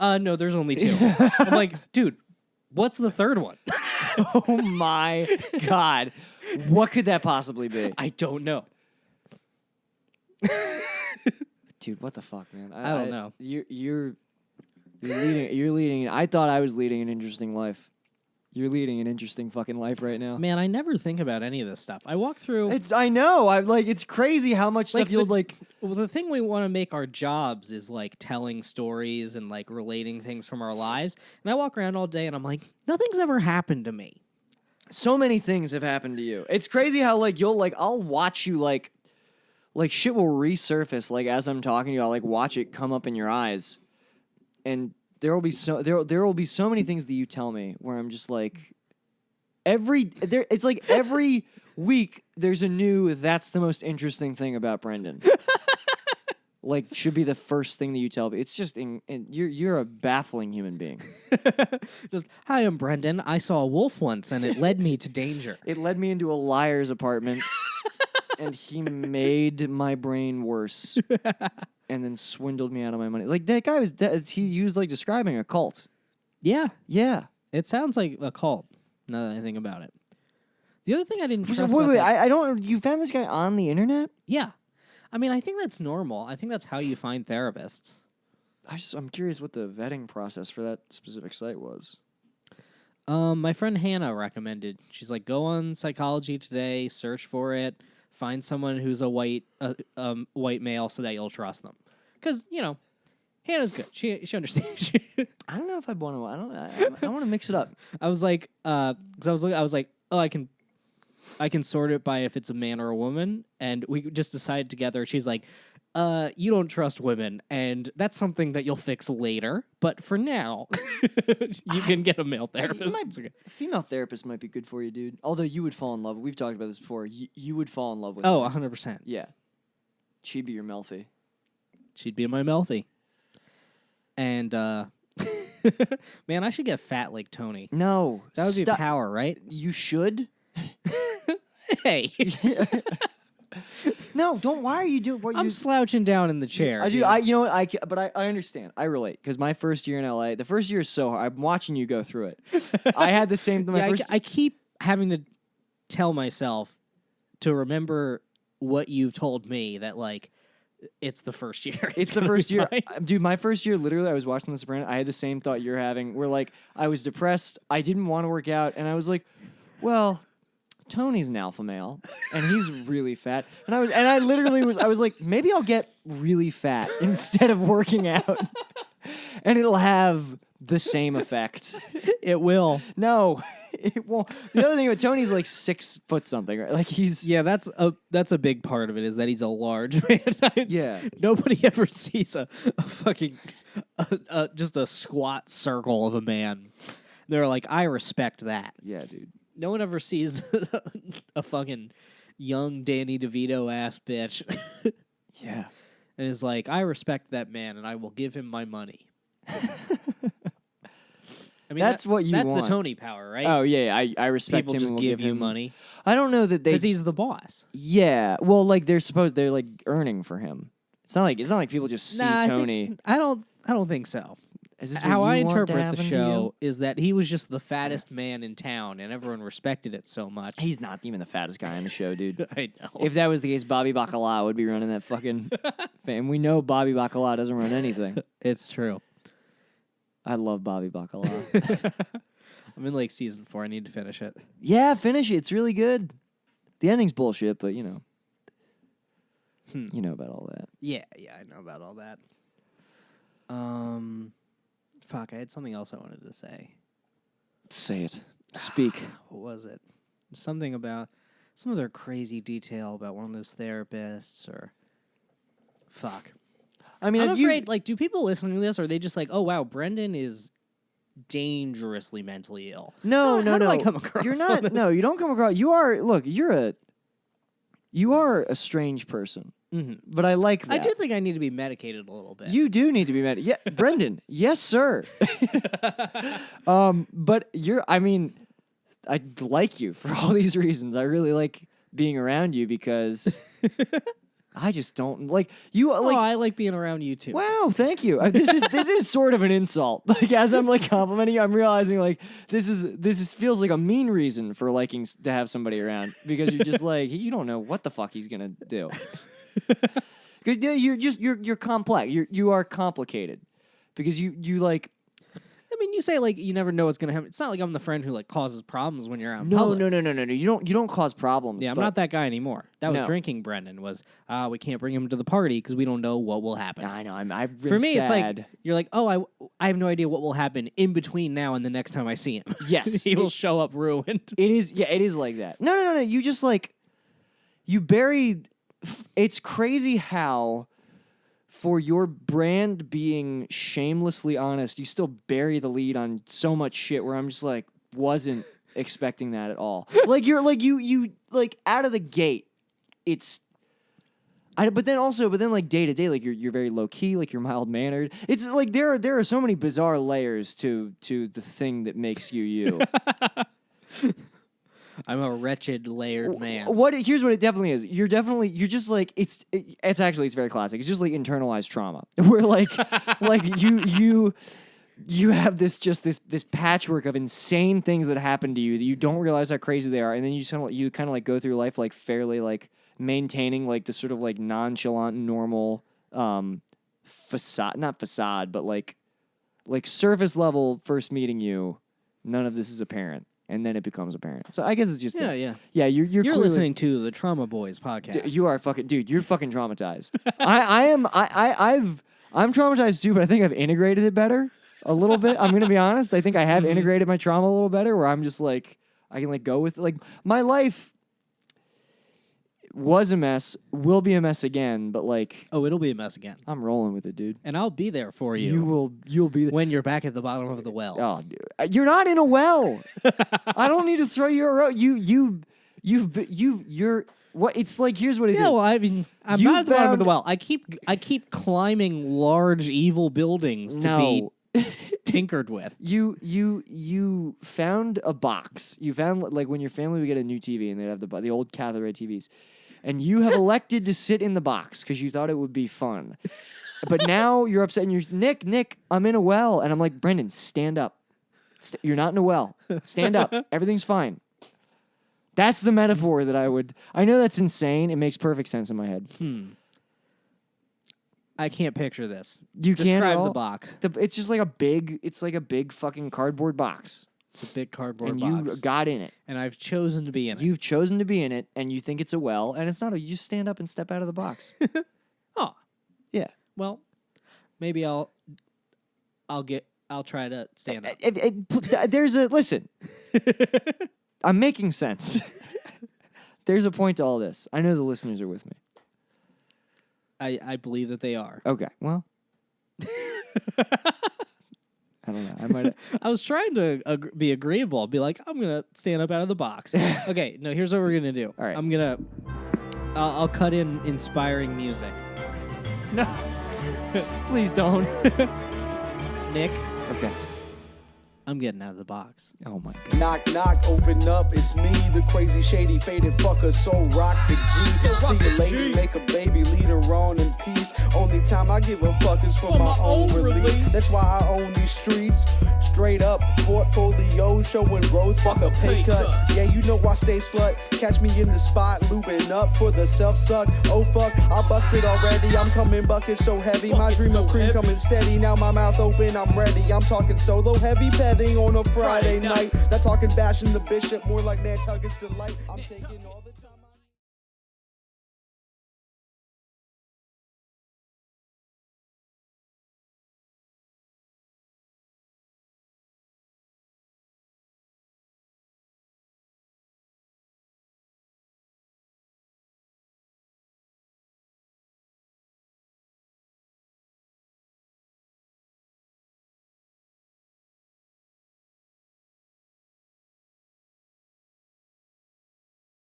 no, there's only 2. I'm like, dude, what's the third one? Oh my God. What could that possibly be? I don't know. Dude, what the fuck, man? I don't know. You're leading. I thought I was leading an interesting life. You're leading an interesting fucking life right now. Man, I never think about any of this stuff. I walk through. I know. It's crazy how much stuff you'll like. Well, the thing we want to make our jobs is like telling stories and like relating things from our lives. And I walk around all day and I'm like, nothing's ever happened to me. So many things have happened to you. It's crazy how like you'll like I'll watch you like shit will resurface like as I'm talking to you. I'll like watch it come up in your eyes, and there will be so many things that you tell me where I'm just like it's like every week there's a new that's the most interesting thing about Brendan. Like should be the first thing that you tell me. It's just you're a baffling human being. Just hi, I'm Brendan. I saw a wolf once and it led me to danger. It led me into a liar's apartment and he made my brain worse. And then swindled me out of my money. Like that guy he was like describing a cult. Yeah. Yeah. It sounds like a cult, now that I think about it. The other thing I didn't trust Wait, I don't. You found this guy on the internet? Yeah. I mean, I think that's normal. I think that's how you find therapists. I'm curious what the vetting process for that specific site was. My friend Hannah recommended. She's like, go on Psychology Today, search for it, find someone who's a white male so that you'll trust them. Because, Hannah's good. She understands. I don't know if I want to. I want to mix it up. I was like, because I was like, oh, I can sort it by if it's a man or a woman, and we just decided together. She's like, you don't trust women, and that's something that you'll fix later. But for now, you can get a male therapist. A female therapist might be good for you, dude. Although you would fall in love. We've talked about this before. You would fall in love with. Oh, her. 100%. Yeah, she'd be your Melfi. She'd be my Melfi. And man, I should get fat like Tony. No, that would be power, right? You should. Hey. No, don't. Why are you doing? I'm slouching down in the chair. I do. You know what? But I understand. I relate because my first year in LA, the first year is so hard. I'm watching you go through it. I had the same. I keep having to tell myself to remember what you've told me that like it's the first year. It's the first year, dude. My first year, literally, I was watching The Sopranos. I had the same thought you're having. Where like I was depressed. I didn't want to work out, and I was like, well. Tony's an alpha male, and he's really fat. And I literally was like, maybe I'll get really fat instead of working out, and it'll have the same effect. It will. No, it won't. The other thing about Tony's like 6 foot something, right? Like he's Yeah, that's a big part of it is that he's a large man. Yeah. Nobody ever sees a fucking just a squat circle of a man. They're like, I respect that. yeah, dude. No one ever sees a fucking young Danny DeVito ass bitch Yeah. and is like, I respect that man and I will give him my money. I mean, That's what you That's want. the Tony power, right? Oh yeah, I respect People him. just and will give you him money I don't know that they. because he's the boss. Yeah, well, like they're like earning for him. It's not like people just see Tony. I don't think so. Is this what How I you want to interpret the happen to show is that he was just the fattest man in town, and everyone respected it so much. you? He's not even the fattest guy on the show, dude. I know. If that was the case, Bobby Bacala would be running that fucking. And we know Bobby Bacala doesn't run anything. It's true. I love Bobby Bacala. I'm in like season 4. I need to finish it. Yeah, finish it. It's really good. The ending's bullshit, but you know. You know about all that. Yeah, I know about all that. Fuck, I had something else I wanted to say. Say it. Speak. What was it? Something about some other crazy detail about one of those therapists or fuck. I mean, I'm have you- afraid, like, do people listening to this, or are they just like, oh, wow, Brendan is dangerously mentally ill? No, How do no. I come across You're on not. this? No, you don't come across. You are. Look, you are a strange person, Mhm. but I like that. I do think I need to be medicated a little bit. You do need to be met. Yeah, Brendan. Yes, sir. But I mean, I like you for all these reasons. I really like being around you because I just don't like you. Like, I like being around you too. wow, thank you. This is sort of an insult. Like as I'm like complimenting you, I'm realizing like this feels like a mean reason for liking to have somebody around because you're just like you don't know what the fuck he's gonna do. Because you're complex. You are complicated because you like. I mean, you say like you never know what's gonna happen. It's not like I'm the friend who like causes problems when you're out. In No. public. No. You don't cause problems. Yeah, I'm but- not that guy anymore. That was No. drinking. Brendan was. We can't bring him to the party because we don't know what will happen. I know. I'm For me, it's like sad. you're like, oh, I have no idea what will happen in between now and the next time I see him. Yes. he will show up ruined. It is. Yeah, it is like that. No. You just like you buried. It's crazy how. For your brand being shamelessly honest, you still bury the lead on so much shit where I'm just like, wasn't expecting that at all. Like you're like you like out of the gate, it's but then like day to day, like you're very low key, like you're mild mannered. It's like there are so many bizarre layers to the thing that makes you. I'm a wretched, layered man. Here's what it definitely is. You're just like it's very classic. It's just like internalized trauma. Where like you have this patchwork of insane things that happen to you that you don't realize how crazy they are, and then you kind of like go through life like fairly like maintaining like this sort of like nonchalant normal not facade, but like surface level first meeting you, none of this is apparent. And then it becomes apparent. So I guess it's just Yeah, that. yeah. Yeah, you're You're clearly, listening to the Trauma Boys podcast. You are fucking dude. You're fucking traumatized. I'm traumatized too, but I think I've integrated it better a little bit. I'm gonna be honest. I think I have integrated my trauma a little better. Where I'm just like I can like go with like my life was a mess, will be a mess again. But like Oh, it'll be a mess again. I'm rolling with it, dude. And I'll be there for you. You'll be there. when you're back at the bottom of the well. Oh, dude. You're not in a well. I don't need to throw you around. You're what? It's like here's what it is. Yeah, well, I mean, I'm You not at the bottom of the found- well. I keep climbing large evil buildings to No. be tinkered with. You found a box. You found like when your family would get a new TV and they'd have the old Catholic red TVs, and you have elected to sit in the box because you thought it would be fun. But now you're upset and you're Nick, I'm in a well, and I'm like Brendan, stand up. You're not in a well. Stand up. Everything's fine. That's the metaphor that I know that's insane. It makes perfect sense in my head. I can't picture this. You can't at Describe all? the box. It's just like a big fucking cardboard box. It's a big cardboard and box. you got in it. And I've chosen to be in it. You've chosen to be in it, and you think it's a well, and it's not. You just stand up and step out of the box. Oh, Yeah. well, maybe I'll try to stand up. There's a listen. I'm making sense. There's a point to all this. I know the listeners are with me. I believe that they are. Okay. Well, I don't know. I might. I was trying to be agreeable. Be like, I'm gonna stand up out of the box. Okay. No. Here's what we're gonna do. All right. I'll cut in inspiring music. No. Please don't. Nick, Okay. I'm getting out of the box. Oh my God. Knock, knock, open up, it's me, the crazy, shady, faded fucker, so rock the G. See a lady, make a baby, lead her on in peace. Only time I give a fuck is for my own release. That's why I own these streets. Straight up, portfolio showing growth, fuck a pay cut. Yeah, you know I stay slut. Catch me in the spot, looping up for the self-suck. Oh fuck, I busted already, I'm coming bucket so heavy. My dream of cream coming steady, now my mouth open, I'm ready. I'm talking solo, heavy petting on a Friday night. Not talking bashing the bishop, more like Nantucket's delight. I'm taking all the